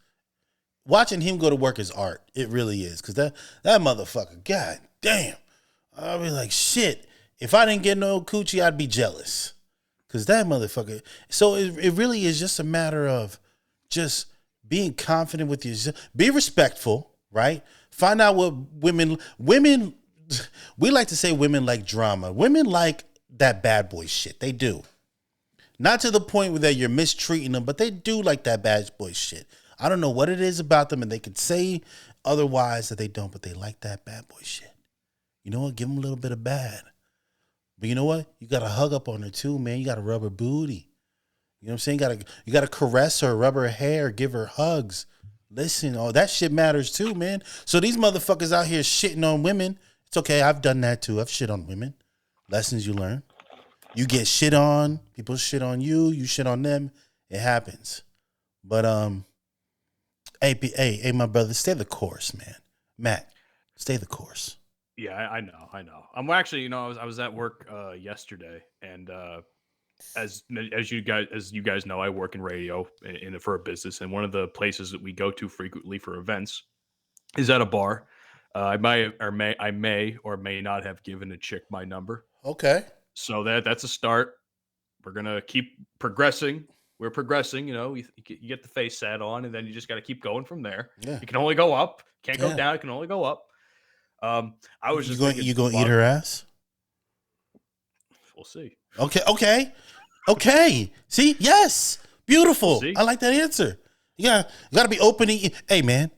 Watching him go to work is art. It really is. Because that motherfucker, god damn. I'll be like, shit. If I didn't get no coochie, I'd be jealous. Because that motherfucker. So it really is just a matter of just being confident with yourself. Be respectful, right? Find out what women, we like to say women like drama. Women like that bad boy shit. They do. Not to the point where that you're mistreating them, but they do like that bad boy shit. I don't know what it is about them, and they could say otherwise that they don't, but they like that bad boy shit. You know what? Give them a little bit of bad. But you know what? You got to hug up on her too, man. You got to rub her booty. You know what I'm saying? You got to caress her, rub her hair, give her hugs. Listen, that shit matters too, man. So these motherfuckers out here shitting on women. It's okay. I've done that too. I've shit on women. Lessons you learn. You get shit on. People shit on you. You shit on them. It happens. But hey, my brother, stay the course, man. Matt, stay the course. Yeah, I know. I'm actually, I was at work yesterday, and as you guys know, I work in radio for a business, and one of the places that we go to frequently for events is at a bar. I may or may not have given a chick my number. Okay. So that's a start. We're gonna keep progressing. We're progressing. You get the face set on, and then you just got to keep going from there. Yeah. You can only go up. Can't go down. It can only go up. I was just you gonna eat her ass? We'll see. Okay. See, yes, beautiful. See? I like that answer. You gotta be open to eat. Hey, man,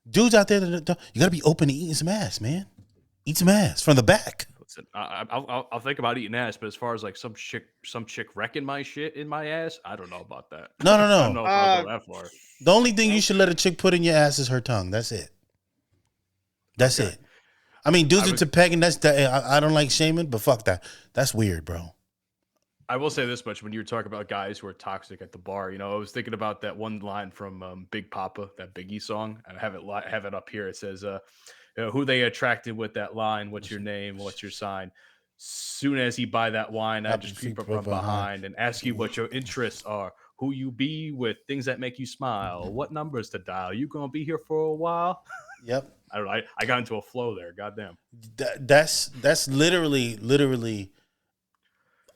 dudes out there, you gotta be open to eating some ass, man. Eat some ass from the back. Listen, I'll think about eating ass, but as far as like some chick wrecking my shit in my ass, I don't know about that. No. I don't know if I'll go that far. The only thing you should let a chick put in your ass is her tongue. That's it. That's it. I mean, dudes into pegging. I don't like shaming, but fuck that. That's weird, bro. I will say this much: when you were talking about guys who are toxic at the bar, I was thinking about that one line from Big Papa, that Biggie song. I have it up here. It says, "Who they attracted with that line? What's your name? What's your sign?" Soon as he buy that wine, I just creep up from behind and ask you what your interests are, who you be with, things that make you smile, what numbers to dial. You gonna be here for a while? Yep. I don't know. I got into a flow there. Goddamn. That's literally.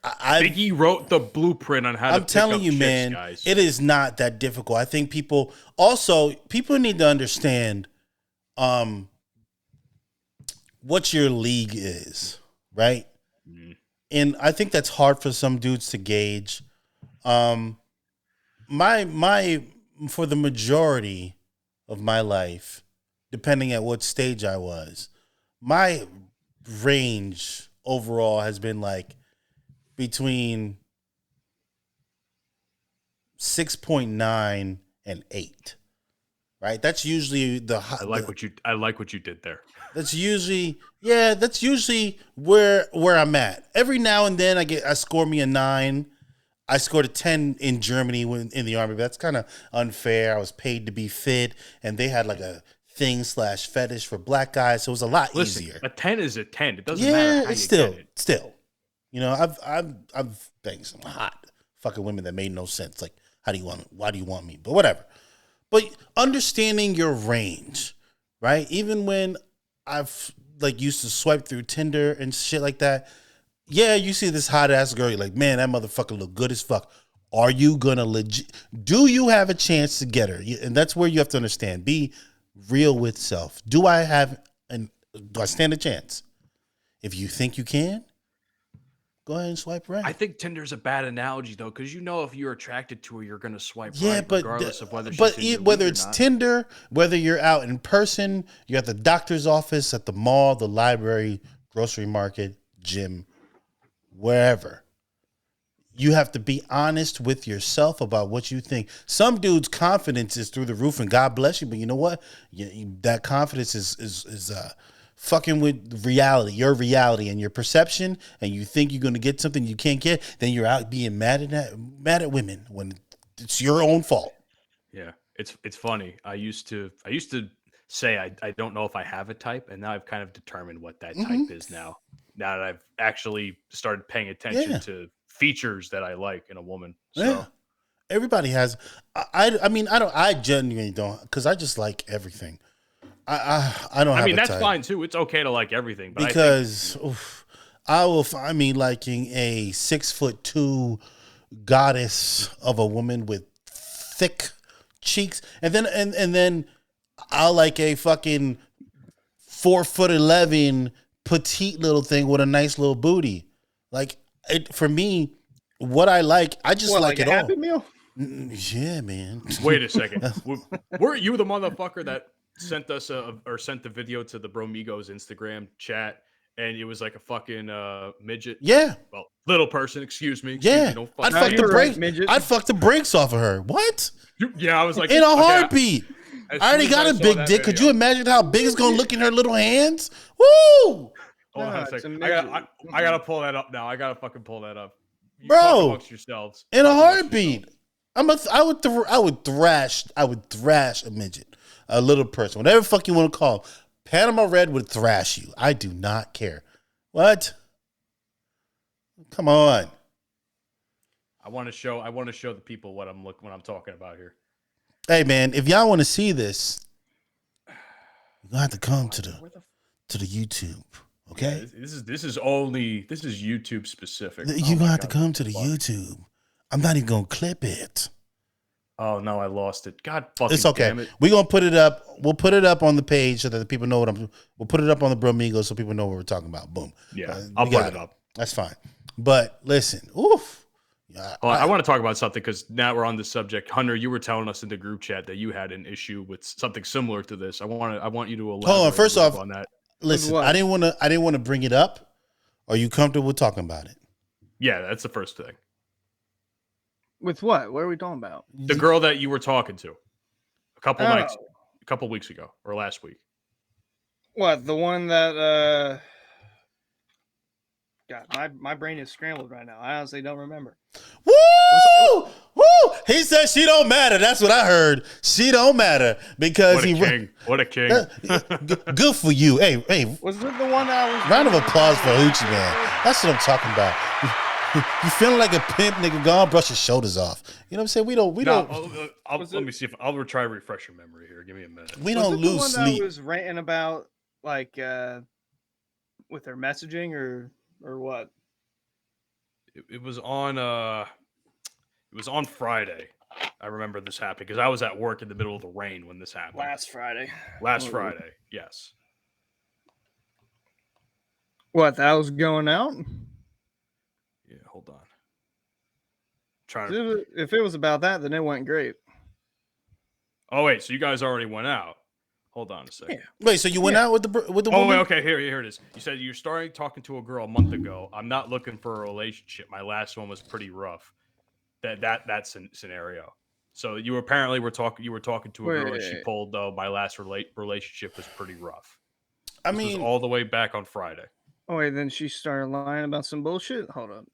Biggie wrote the bluept on how to. I'm telling you, man, guys. It is not that difficult. I think people need to understand, what your league is, right? Mm-hmm. And I think that's hard for some dudes to gauge. For the majority of my life, depending at what stage I was, my range overall has been like between 6.9 and 8. Right? That's usually I like what you did there. That's usually where I'm at. Every now and then I score me a 9. I scored a 10 in Germany in the Army, but that's kind of unfair. I was paid to be fit, and they had like a thing/fetish for black guys, so it was a lot easier. A 10 is a 10. It doesn't matter how you get it. Still. I've banged some hot fucking women that made no sense. Like, why do you want me? But whatever. But understanding your range, right? Even when I've used to swipe through Tinder and shit like that, yeah, you see this hot ass girl, you're like, man, that motherfucker look good as fuck. Are you gonna do you have a chance to get her? And that's where you have to understand. Be real with self. Do I stand a chance? If you think you can, go ahead and swipe right. I think Tinder's a bad analogy though, because if you're attracted to her, you're gonna swipe right, regardless of whether she's whether it's Tinder, whether you're out in person, you're at the doctor's office, at the mall, the library, grocery market, gym, wherever. You have to be honest with yourself about what you think. Some dudes' confidence is through the roof, and God bless you, but you know what? That confidence is fucking with reality, your reality and your perception, and you think you're going to get something you can't get, then you're out being mad at women when it's your own fault. Yeah, it's funny. I used to say I don't know if I have a type, and now I've kind of determined what that type is now. Now that I've actually started paying attention to features that I like in a woman. So. Yeah. Everybody has. I genuinely don't, because I just like everything. I don't. I mean, that's type. fine too. It's okay to like everything, but because I will find me liking a 6'2" goddess of a woman with thick cheeks, and then I'll like a fucking 4'11" petite little thing with a nice little booty. Like for me, what I like, I just like it all. Happy Meal? Yeah, man. Wait a second. Weren't you the motherfucker that sent us sent the video to the Bromigos Instagram chat, and it was like a fucking midget? Yeah. Well, little person. Excuse me. I'd fuck the brakes off of her. What? Yeah, I was like in a heartbeat. I already got a big dick. Could you imagine how big it's gonna look in her little hands? Woo! Hold on a second. I gotta pull that up now. I gotta fucking pull that up. You Bro, talk amongst yourselves. in a Talk amongst heartbeat. yourselves. I would thrash a midget, a little person, whatever the fuck you want to call him. Panama Red would thrash you. I do not care. What? Come on. I want to show the people what I'm talking about here. Hey man, if y'all want to see this, you're gonna have to come to the YouTube. Okay? Yeah, this is YouTube specific. You're gonna have to come to the YouTube. I'm not even gonna clip it. Oh no, I lost it. God fucking It's okay. damn it. We're gonna put it up. We'll put it up on the page so that the people know we'll put it up on the Bromigos so people know what we're talking about. Boom. Yeah, I'll put it up. That's fine. But listen, oof. I want to talk about something because now we're on this subject. Hunter, you were telling us in the group chat that you had an issue with something similar to this. I want you to elaborate. Hold on. First off, on that. Listen, I didn't want to bring it up. Are you comfortable talking about it? Yeah, that's the first thing. With what? What are we talking about? The girl that you were talking to a couple weeks ago or last week. What? The one that God, my brain is scrambled right now. I honestly don't remember. Woo! Woo! He said she don't matter. That's what I heard. She don't matter because What a king. Good for you. Hey. Was it the one that I was? Round of applause for Hoochie Man. That's what I'm talking about. You feeling like a pimp, nigga? Go on, brush your shoulders off. You know what I'm saying? We don't. Let me see if I'll try to refresh your memory here. Give me a minute. We don't lose the one sleep. That was ranting about like with her messaging or what? It was on Friday. I remember this happening because I was at work in the middle of the rain when this happened. Last Friday, yes. What, that was going out? Yeah, hold on. If it was about that, then it went great. Oh wait, so you guys already went out? Hold on a second. Yeah. Wait, so you went out with the woman? Oh wait, okay, here it is. You said you started talking to a girl a month ago. I'm not looking for a relationship. My last one was pretty rough. That scenario. So you were talking to a girl and she pulled my last relationship was pretty rough. This was all the way back on Friday. Oh wait, then she started lying about some bullshit. Hold up.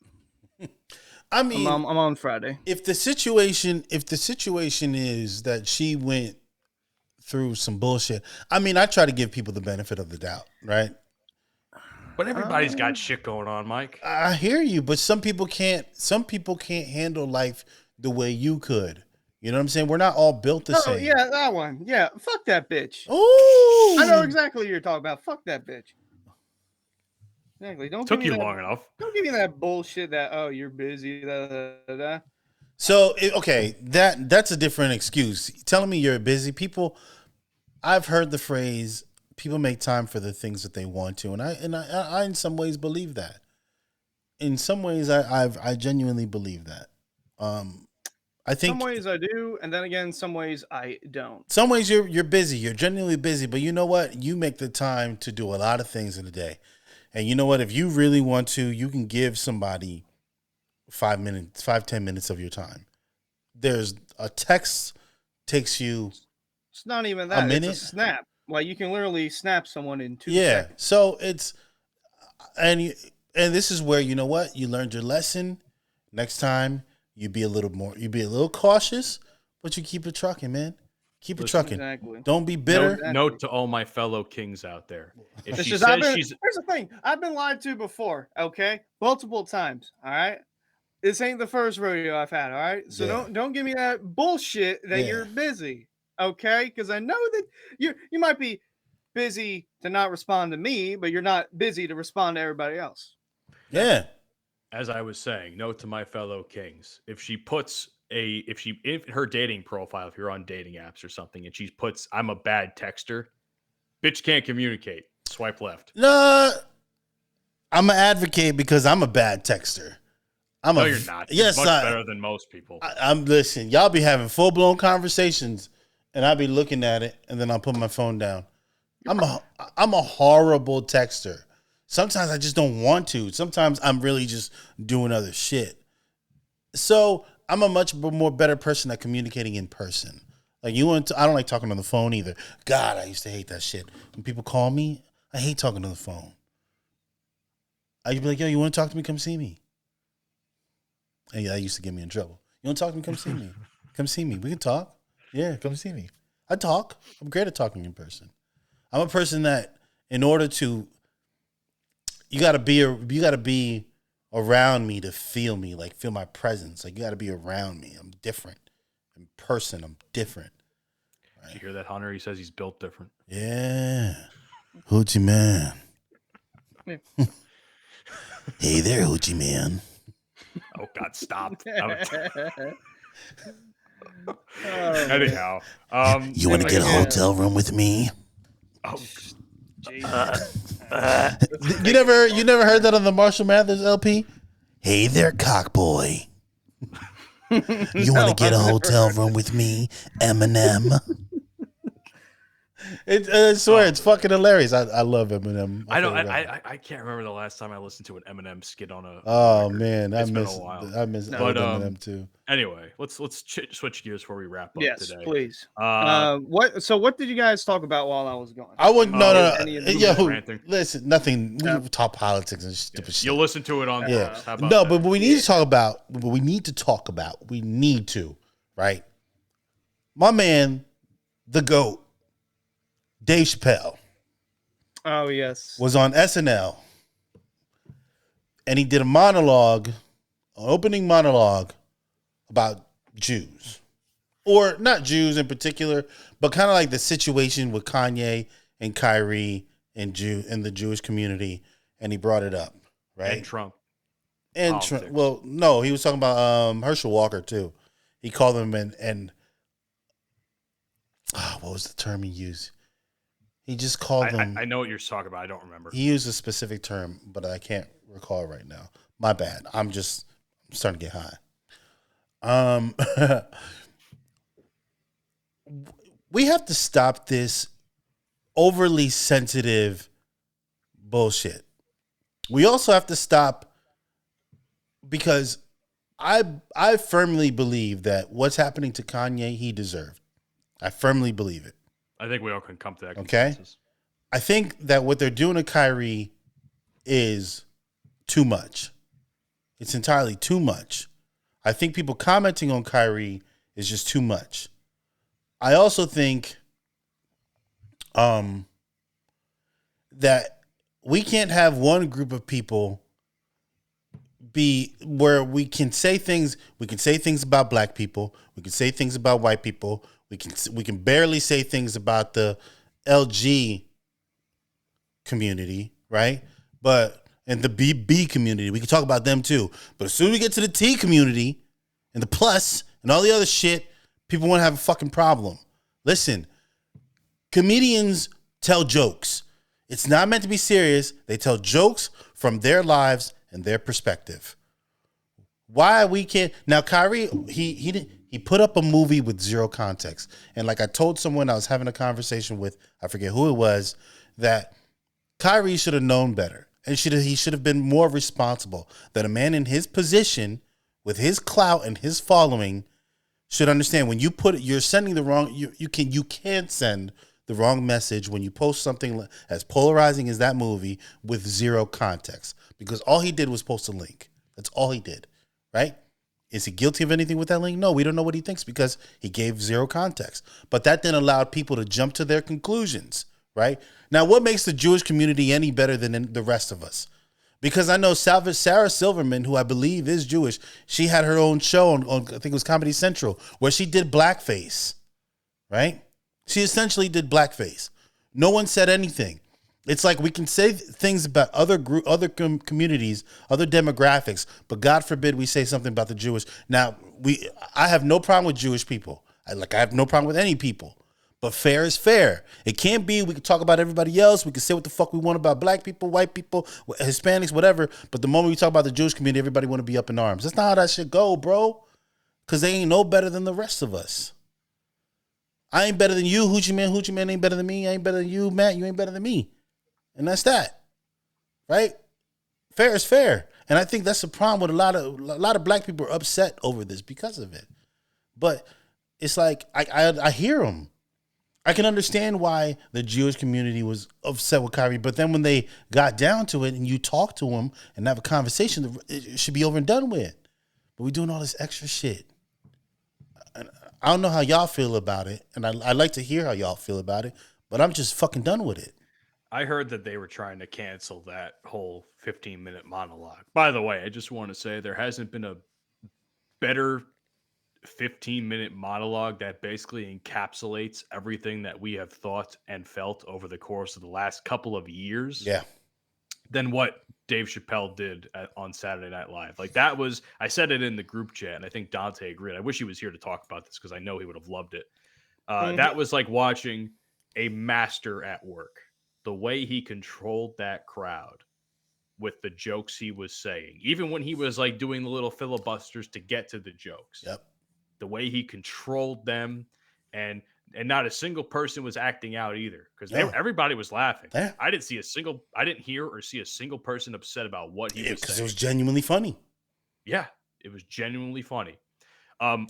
I mean, I'm on Friday. If the situation is that she went through some bullshit, I mean, I try to give people the benefit of the doubt, right? But everybody's got shit going on, Mike. I hear you, but some people can't handle life the way you could. You know what I'm saying? We're not all built the same. Yeah, that one. Yeah, fuck that bitch. Ooh, I know exactly what you're talking about. Fuck that bitch. Exactly. Took you long enough. Don't give me that bullshit that you're busy. So okay, that's a different excuse. Telling me you're busy, people. I've heard the phrase people make time for the things that they want to, and I in some ways believe that. In some ways, I genuinely believe that. I think some ways I do, and then again, some ways I don't. Some ways you're busy, you're genuinely busy, but you know what? You make the time to do a lot of things in a day, and you know what? If you really want to, you can give somebody 10 minutes of your time. There's a text takes you. It's not even that. A minute? It's a snap. Like you can literally snap someone in 2 Yeah. seconds. So it's and this is where you know what you learned your lesson. Next time you be a little cautious, but you keep it trucking, man. Keep it trucking. Exactly. Don't be bitter. Note to all my fellow kings out there. If she here's the thing. I've been lied to before. Okay, multiple times. All right. This ain't the first rodeo I've had. All right. So don't give me that bullshit that you're busy. Okay, because I know that you might be busy to not respond to me, but you're not busy to respond to everybody else. Yeah. As I was saying, note to my fellow kings: if she puts if her dating profile, if you're on dating apps or something, and she puts "I'm a bad texter," bitch can't communicate. Swipe left. No, I'm an advocate because I'm a bad texter. No, you're not. Yes, much better than most people. I'm listen. Y'all be having full blown conversations. And I'll be looking at it, and then I'll put my phone down. I'm a horrible texter. Sometimes I just don't want to. Sometimes I'm really just doing other shit. So I'm a much more better person at communicating in person. Like I don't like talking on the phone either. God, I used to hate that shit. When people call me, I hate talking on the phone. I'd be like, yo, you want to talk to me? Come see me. And that used to get me in trouble. You don't talk to me? Come see me. Come see me. We can talk. Yeah, come see me. I talk. I'm great at talking in person. I'm a person that, in order to, you gotta be around me to feel me, like feel my presence. Like you gotta be around me. I'm different. In person, I'm different. Right? Did you hear that, Hunter? He says he's built different. Yeah. Hoochie man. Hey there, Hoochie man. Oh God, stop. Anyhow, you want to get a hotel room with me? Oh, you never heard that on the Marshall Mathers LP? Hey there, cockboy. You want to get a hotel room with me, Eminem? I swear, it's fucking hilarious. I love Eminem. I can't remember the last time I listened to an Eminem skit on a. Oh record. man, I miss Eminem too. Anyway, let's switch gears before we wrap up yes, today. Please. What did you guys talk about while I was gone? I wouldn't. No. Yo, listen, nothing. We talk politics and stupid shit. You'll listen to it on. Yeah. No, but we need to talk about. We need to, right? My man, the GOAT, Dave Chappelle. Oh yes. Was on SNL, and he did an opening monologue about Jews, or not Jews in particular, but kind of like the situation with Kanye and Kyrie and the Jewish community, and he brought it up, right? And Trump. Well, no, he was talking about Herschel Walker too. He called him and what was the term he used? He just called them. I know what you're talking about. I don't remember. He used a specific term, but I can't recall right now. My bad. I'm starting to get high. We have to stop this overly sensitive bullshit. We also have to stop, because I firmly believe that what's happening to Kanye, he deserved. I firmly believe it. I think we all can come to that consensus. Okay. I think that what they're doing to Kyrie is too much. It's entirely too much. I think people commenting on Kyrie is just too much. I also think that we can't have one group of people be where we can say things about black people, we can say things about white people, we can barely say things about the LG community, right? And the BB community, we can talk about them too. But as soon as we get to the T community and the plus and all the other shit, people want to have a fucking problem. Listen, comedians tell jokes. It's not meant to be serious. They tell jokes from their lives and their perspective. Why we can't now? Kyrie, he put up a movie with zero context, and like I told someone I was having a conversation with, I forget who it was, that Kyrie should have known better, and he should have been more responsible. That a man in his position, with his clout and his following, should understand when you're sending the wrong. You can send the wrong message when you post something as polarizing as that movie with zero context, because all he did was post a link. That's all he did, right? Is he guilty of anything with that link? No, we don't know what he thinks because he gave zero context. But that then allowed people to jump to their conclusions, right? Now, what makes the Jewish community any better than the rest of us? Because I know Sarah Silverman, who I believe is Jewish, she had her own show on I think it was Comedy Central, where she did blackface, right? She essentially did blackface. No one said anything. It's like we can say things about other communities, other demographics, but God forbid we say something about the Jewish. Now, I have no problem with Jewish people. I have no problem with any people. But fair is fair. It can't be we can talk about everybody else. We can say what the fuck we want about black people, white people, Hispanics, whatever. But the moment we talk about the Jewish community, everybody want to be up in arms. That's not how that shit go, bro. Because they ain't no better than the rest of us. I ain't better than you, Hoochie Man ain't better than me. I ain't better than you, Matt. You ain't better than me. And that's that. Right? Fair is fair. And I think that's the problem with a lot of black people are upset over this because of it. But it's like I hear them. I can understand why the Jewish community was upset with Kyrie, but then when they got down to it and you talk to them and have a conversation, it should be over and done with. but we're doing all this extra shit. And I don't know how y'all feel about it, and I'd like to hear how y'all feel about it, but I'm just fucking done with it. I heard that they were trying to cancel that whole 15-minute monologue. By the way, I just want to say there hasn't been a better 15-minute monologue that basically encapsulates everything that we have thought and felt over the course of the last couple of years. Yeah. Than what Dave Chappelle did on Saturday Night Live. Like that was, I said it in the group chat, and I think Dante agreed. I wish he was here to talk about this because I know he would have loved it. That was like watching a master at work. The way he controlled that crowd with the jokes he was saying, even when he was like doing the little filibusters to get to the jokes. Yep. The way he controlled them, and not a single person was acting out either, because everybody was laughing. Yeah. I didn't hear or see a single person upset about what he was saying. Because it was genuinely funny. Yeah, it was genuinely funny.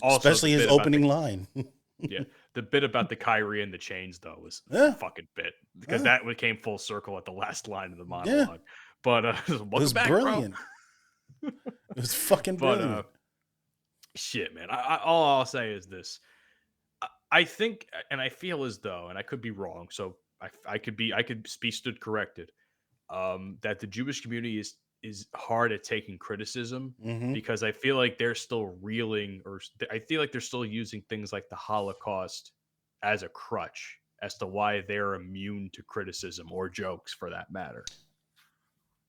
Especially his opening line. Yeah, the bit about the Kyrie and the chains though was Yeah. a fucking bit, because that came full circle at the last line of the monologue. Yeah. But it was brilliant. It was fucking brilliant. But shit, man. All I'll say is this. I think, and I feel as though, and I could be wrong, so I could be stood corrected, that the Jewish community is hard at taking criticism, because I feel like they're still reeling, or I feel like they're still using things like the Holocaust as a crutch as to why they're immune to criticism or jokes for that matter.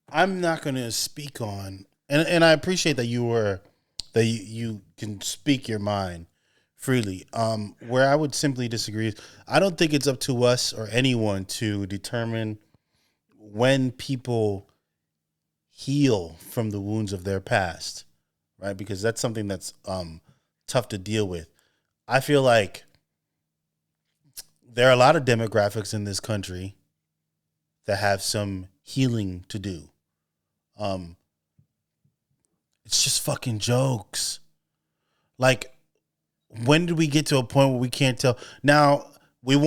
I'm not going to speak on, and I appreciate that you can speak your mind freely. Where I would simply disagree is I don't think it's up to us or anyone to determine when people heal from the wounds of their past, right? Because that's something that's tough to deal with. I feel like there are a lot of demographics in this country that have some healing to do. It's just fucking jokes. Like, when did we get to a point where we can't tell? Now, you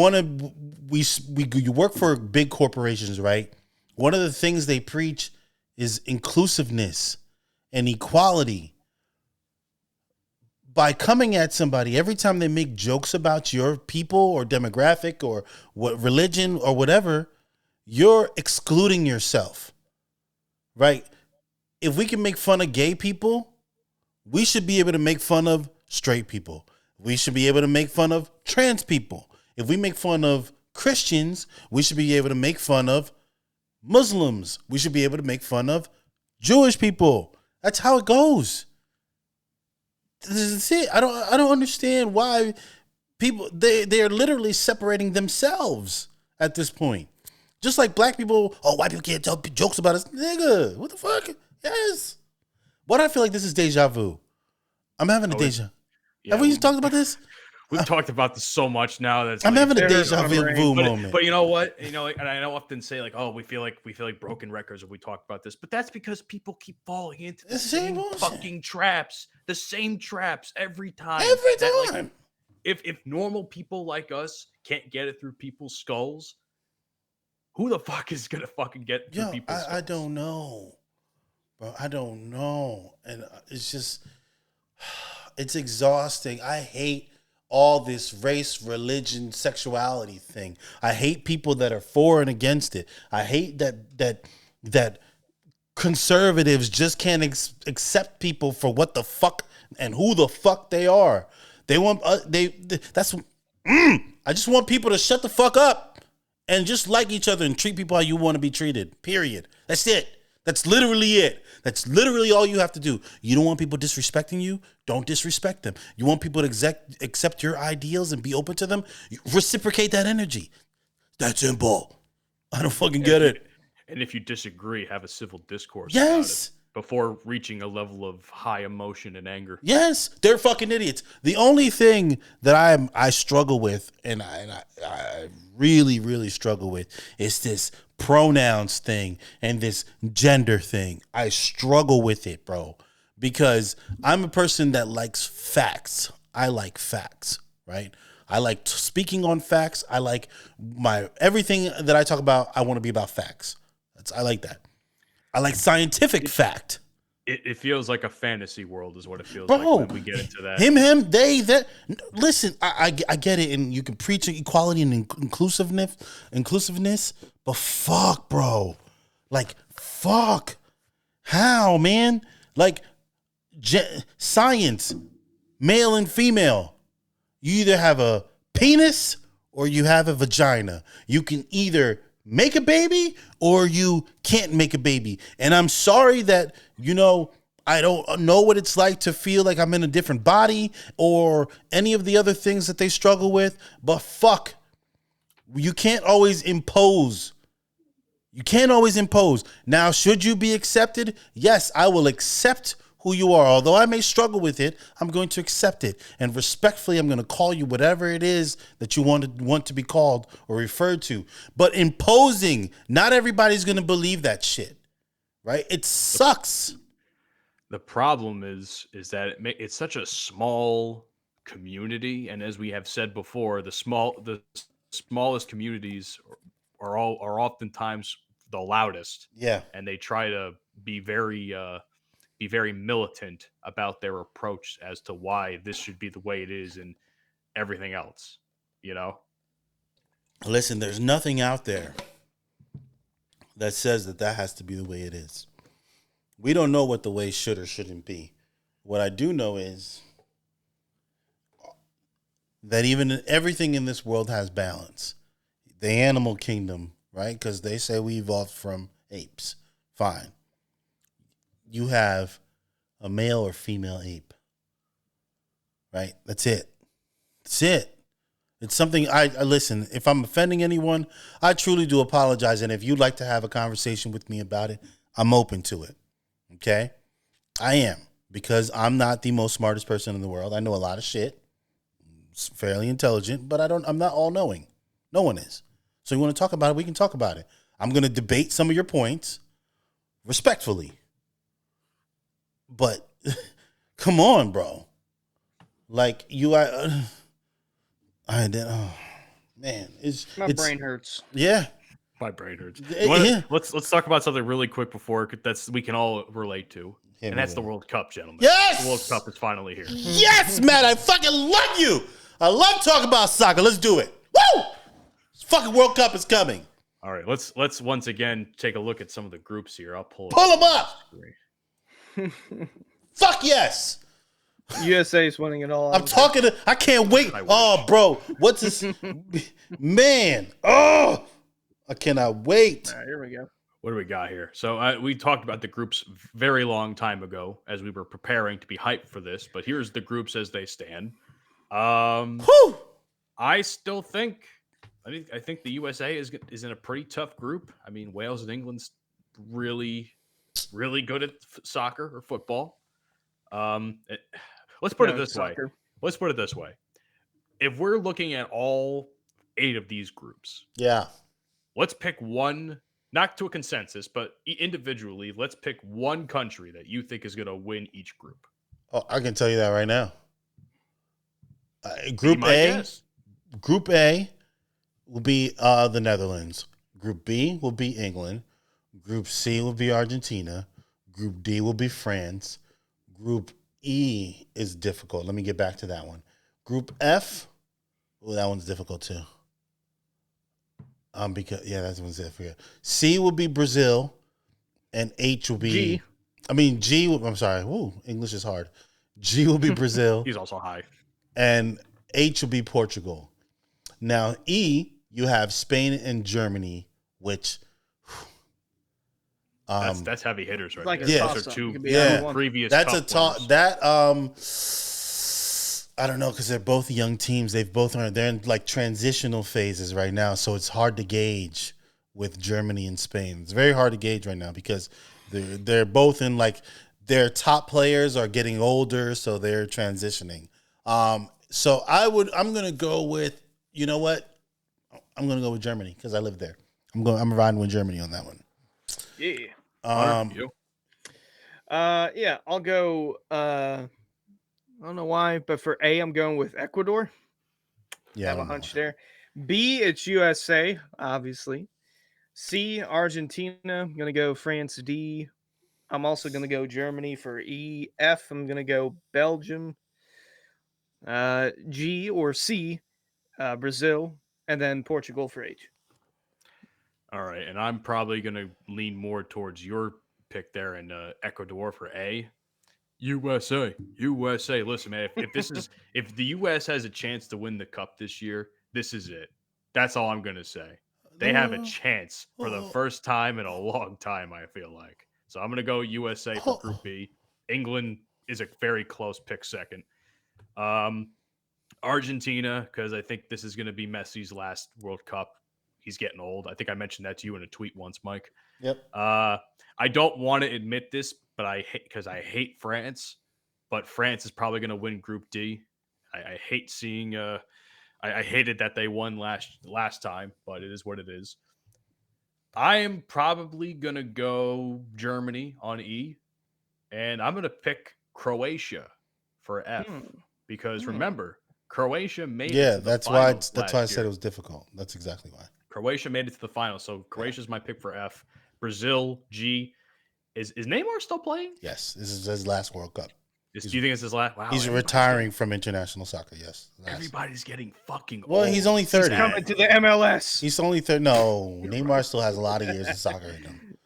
work for big corporations, right? One of the things they preach is inclusiveness and equality. By coming at somebody every time they make jokes about your people or demographic or what religion or whatever, you're excluding yourself, right? If we can make fun of gay people, we should be able to make fun of straight people. We should be able to make fun of trans people. If we make fun of Christians, we should be able to make fun of Muslims. We should be able to make fun of Jewish people. That's how it goes. This is it. I don't understand why people they are literally separating themselves at this point. Just like black people, white people can't tell jokes about us. Nigga, what the fuck? Yes. Why do I feel like this is deja vu? I'm having a deja. Yeah, have we talked about this? We've talked about this so much now that I'm having a deja vu moment. But you know what? And I often say like, we feel like broken records if we talk about this. But that's because people keep falling into the same fucking traps, the same traps every time. Like, if normal people like us can't get it through people's skulls, who the fuck is gonna fucking get through people's skulls? I don't know, bro. I don't know, and it's just, it's exhausting. I hate all this race, religion, sexuality thing. I hate people that are for and against it. I hate that conservatives just can't accept people for what the fuck and who the fuck they are. They want I just want people to shut the fuck up and just like each other and treat people how you want to be treated. Period. That's it. That's literally it. That's literally all you have to do. You don't want people disrespecting you? Don't disrespect them. You want people to accept your ideals and be open to them? Reciprocate that energy. That's simple. I don't fucking get it. And if you disagree, have a civil discourse about it before reaching a level of high emotion and anger. Yes, they're fucking idiots. The only thing that I struggle with, and I really, really struggle with, is this pronouns thing and this gender thing. I struggle with it, bro, because I'm a person that likes facts. I like facts, right? I like speaking on facts. I like everything that I talk about. I want to be about facts. I like that. I like scientific fact. It feels like a fantasy world is what it feels Bro, like when we get into that. him, they, that. Listen, I get it, and you can preach equality and inclusiveness, but fuck, bro, like fuck, how, man, like science, male and female. You either have a penis or you have a vagina. You can either make a baby or you can't make a baby. And I'm sorry that, I don't know what it's like to feel like I'm in a different body or any of the other things that they struggle with. But fuck, you can't always impose. You can't always impose. Now, should you be accepted? Yes, I will accept who you are. Although I may struggle with it, I'm going to accept it. And respectfully, I'm going to call you whatever it is that you want to be called or referred to. But imposing, not everybody's going to believe that shit, right? It sucks. The problem is that it's such a small community, and as we have said before, the smallest communities are oftentimes the loudest. Yeah. And they try to be very militant about their approach as to why this should be the way it is and everything else. Listen, there's nothing out there that says that has to be the way it is. We don't know what the way should or shouldn't be. What I do know is that even everything in this world has balance. The animal kingdom, right? Because they say we evolved from apes. Fine. You have a male or female ape, right? That's it. That's it. It's something I listen, if I'm offending anyone, I truly do apologize. And if you'd like to have a conversation with me about it, I'm open to it. Okay? I am, because I'm not the most smartest person in the world. I know a lot of shit. It's fairly intelligent, but I'm not all knowing. No one is. So you want to talk about it, we can talk about it. I'm going to debate some of your points respectfully. But come on, bro. Like man, My brain hurts. Yeah. My brain hurts. Yeah. Let's talk about something really quick before we can all relate to. Hit And me that's the with it. World Cup, gentlemen. Yes! The World Cup is finally here. Yes, Matt, I fucking love you. I love talking about soccer. Let's do it. Woo! This fucking World Cup is coming. All right, let's once again take a look at some of the groups here. I'll pull them up. Fuck yes. USA is winning it all. I'm talking to, I can't wait. Oh, bro. What's this? Man. Oh, I cannot wait. All right, here we go. What do we got here? So we talked about the groups very long time ago as we were preparing to be hyped for this, but here's the groups as they stand. Whew. I still think, I think the USA is in a pretty tough group. I mean, Wales and England's really, really good at soccer or football. Let's put it this way. Let's put it this way. If we're looking at all 8 of these groups, yeah, let's pick one, not to a consensus, but individually, let's pick one country that you think is going to win each group. Oh, I can tell you that right now. Group A will be the Netherlands. Group B will be England. Group C will be Argentina. Group D will be France. Group E is difficult. Let me get back to that one. Group F, that one's difficult too. Because that one's difficult. C will be Brazil, and H will be G. I'm sorry. Ooh, English is hard. G will be Brazil. He's also high. And H will be Portugal. Now E, you have Spain and Germany, which that's heavy hitters right like there. Yeah. Those are two previous. That's cup a top. winners. That I don't know, because they're both young teams. They're in like transitional phases right now, so it's hard to gauge with Germany and Spain. It's very hard to gauge right now because they're both in like their top players are getting older, so they're transitioning. So I'm gonna go with, you know what? I'm gonna go with Germany because I live there. I'm riding with Germany on that one. Yeah. You? I'll go. I don't know why, but for A, I'm going with Ecuador. Yeah, I have a hunch there. B, it's USA, obviously. C, Argentina. I'm gonna go France. D, I'm also going to go Germany for E. F, I'm going to go Belgium. G or C, Brazil. And then Portugal for H. All right, and I'm probably going to lean more towards your pick there in Ecuador for A. USA. Listen, man, if the US has a chance to win the cup this year, this is it. That's all I'm gonna say. They have a chance for the first time in a long time, I feel like. So I'm gonna go USA for Group B. England is a very close pick second. Argentina, because I think this is gonna be Messi's last World Cup. He's getting old. I think I mentioned that to you in a tweet once, Mike. Yep. I don't want to admit this, but I hate France. But France is probably going to win Group D. I hate seeing. I hated that they won last time, but it is what it is. I am probably going to go Germany on E, and I'm going to pick Croatia for F because remember, Croatia made it to the finals. That's why I said it was difficult. That's exactly why. Croatia made it to the finals, so Croatia's my pick for F. Brazil, G. Is Neymar still playing? Yes, this is his last World Cup. Do you think it's his last? Wow, he's retiring from international soccer. Yes, everybody's getting fucking old. Well, he's only 30. He's coming to the MLS. He's only 30. No, Neymar still has a lot of years of soccer in him.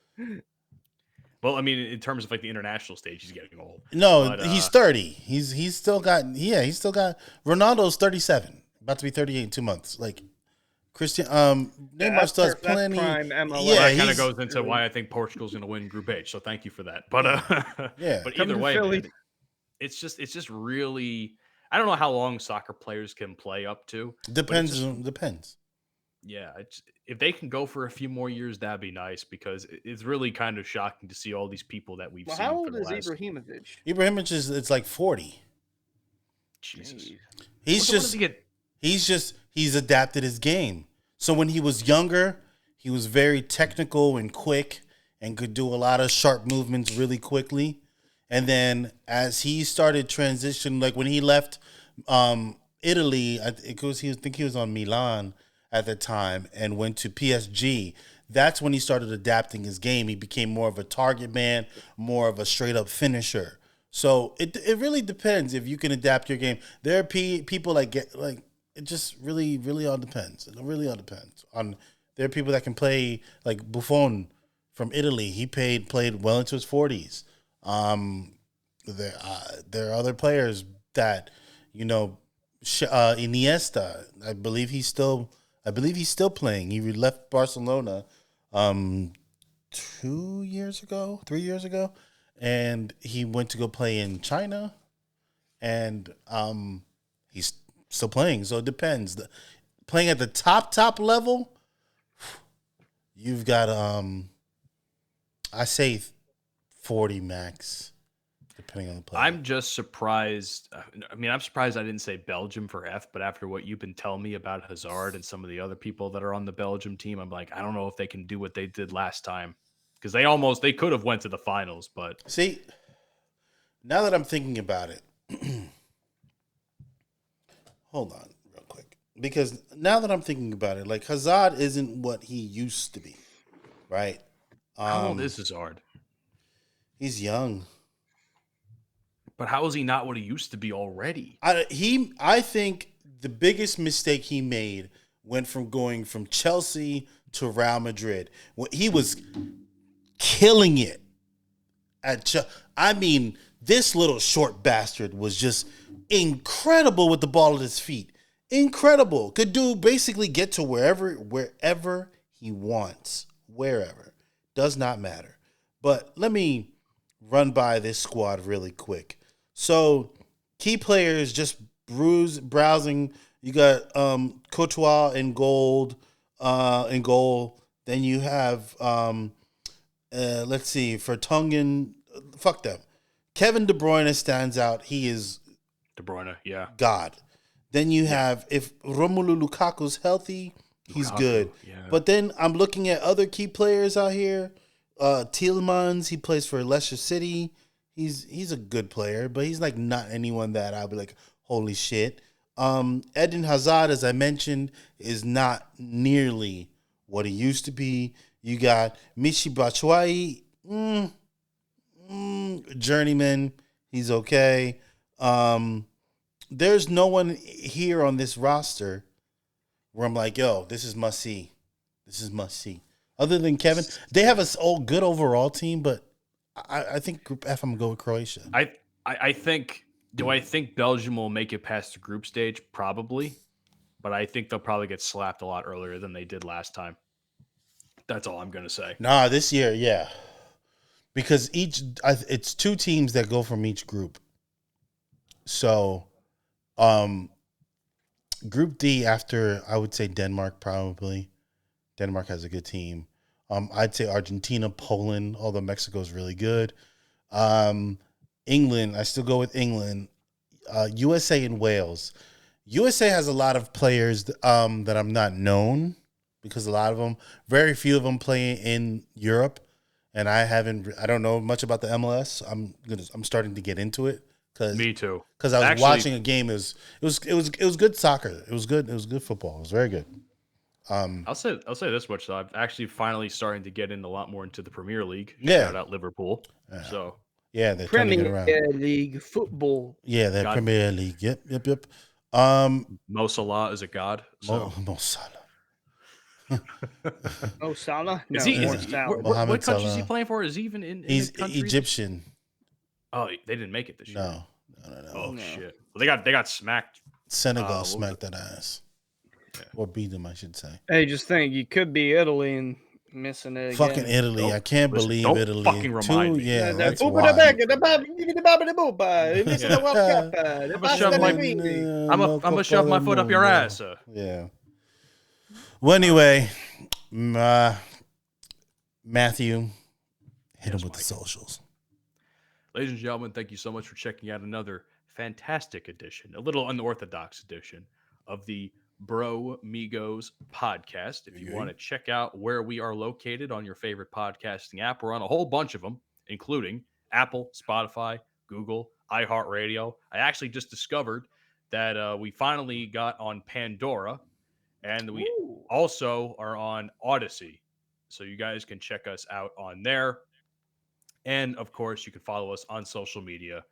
Well, I mean, in terms of like the international stage, he's getting old. No, but, he's 30. He's still got Ronaldo's 37, about to be 38 in 2 months. Like Neymar still has plenty. Prime MLS. Yeah, that kind of goes into why I think Portugal's going to win Group H. So thank you for that. But yeah, but either way, man, it's just really, I don't know how long soccer players can play up to. Depends. Yeah, if they can go for a few more years, that'd be nice because it's really kind of shocking to see all these people that we've seen. How old is Ibrahimovic? Ibrahimovic it's like 40. Jesus, he's adapted his game. So when he was younger, he was very technical and quick and could do a lot of sharp movements really quickly. And then as he started transition, like when he left Italy, I think he was on Milan at the time and went to PSG. That's when he started adapting his game. He became more of a target man, more of a straight up finisher. So it really depends if you can adapt your game. There are people that get like, it just really all depends. It really all depends. There are people that can play like Buffon from Italy. He played well into his 40s. There are other players that, Iniesta. I believe he's still playing. He left Barcelona 3 years ago, and he went to go play in China, and he's still playing. So it depends. Playing at the top level, you've got I say 40 max, depending on the player. I'm just surprised. I'm surprised I didn't say Belgium for F, but after what you've been telling me about Hazard and some of the other people that are on the Belgium team, I'm like, I don't know if they can do what they did last time because they could have went to the finals. But see, now that I'm thinking about it, hold on real quick, because now that I'm thinking about it, like Hazard isn't what he used to be, right? How old is Hazard? He's young. But how is he not what he used to be already? I think the biggest mistake he made went from going from Chelsea to Real Madrid. When he was killing it this little short bastard was just incredible with the ball at his feet. Incredible. Could do basically get to wherever he wants. Wherever. Does not matter. But let me run by this squad really quick. So, key players just browsing. You got Courtois in goal. Then you have let's see, for Tongan, fuck them. Kevin De Bruyne stands out. He is De Bruyne, yeah. God. Then you have, if Romelu Lukaku's healthy, he's good. Yeah. But then I'm looking at other key players out here. Tielemans, he plays for Leicester City. He's a good player, but he's like not anyone that I'll be like, holy shit. Eden Hazard, as I mentioned, is not nearly what he used to be. You got Michy Batshuayi. journeyman. He's okay. There's no one here on this roster where I'm like, yo, this is must see. This is must see. Other than Kevin, they have a good overall team, but I think Group F, I'm gonna go with Croatia. I think. Do I think Belgium will make it past the group stage? Probably, but I think they'll probably get slapped a lot earlier than they did last time. That's all I'm gonna say. Nah, this year, yeah, because it's 2 teams that go from each group. So, Group D after I would say Denmark probably. Denmark has a good team. I'd say Argentina, Poland, although Mexico's really good. England, I still go with England. USA and Wales. USA has a lot of players that I'm not known because a lot of them, very few of them play in Europe, and I don't know much about the MLS. I'm starting to get into it. Me too. Because I was watching a game. It was good soccer. It was good football. It was very good. I'll say this much though. I'm actually finally starting to get in a lot more into the Premier League. Yeah. Shout out Liverpool. Yeah. So they're trying to get around. Premier League football. Yeah, the Premier League. Yep. Mo Salah is a god. So. Mo Salah. Oh, Salah? No, Is he? What country is he playing for? Is he even in? He's Egyptian. Oh, they didn't make it this year. No. Oh no. Shit. Well, they got smacked. Senegal smacked that ass. Yeah. Or beat them, I should say. Hey, just think, you could be Italy and missing it again. Fucking Italy. I can't believe don't Italy. Fucking remind me. Yeah, that's I'm wild. gonna shove my foot up your ass. Yeah. Well, anyway, Matthew, hit him with the socials. Ladies and gentlemen, thank you so much for checking out another fantastic edition, a little unorthodox edition of the Bromigos podcast. If you want to check out where we are located on your favorite podcasting app, we're on a whole bunch of them, including Apple, Spotify, Google, iHeartRadio. I actually just discovered that we finally got on Pandora, and we also are on Odyssey. So you guys can check us out on there. And, of course, you can follow us on social media.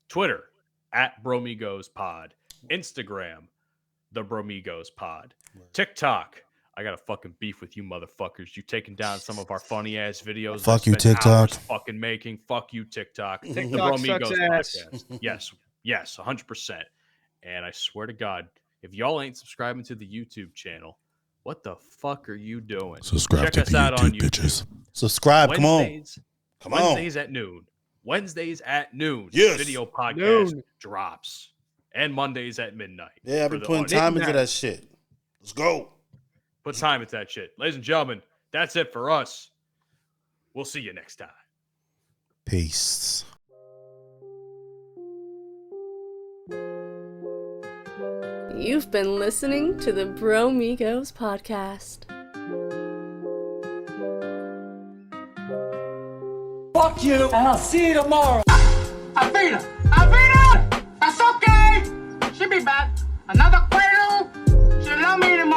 Twitter, @Bromigospod. Instagram, The Bromigos Pod. TikTok, I got a fucking beef with you motherfuckers. You taking down some of our funny-ass videos. Fuck you, TikTok. Fucking making. Fuck you, TikTok. The TikTok Bromigos sucks ass. Podcast. Yes, 100%. And I swear to God, if y'all ain't subscribing to the YouTube channel, what the fuck are you doing? Subscribe Check to us the out YouTube, on YouTube. bitches. Subscribe, come on. Wednesdays at noon. Wednesdays at noon. Yes. Video podcast drops. And Mondays at midnight. Yeah, I've been putting time into that shit. Let's go. Put time into that shit. Ladies and gentlemen, that's it for us. We'll see you next time. Peace. You've been listening to the Bromigos podcast. Fuck you, and I'll see you tomorrow. Avita! That's okay! She'll be back. Another cradle. She'll love me tomorrow.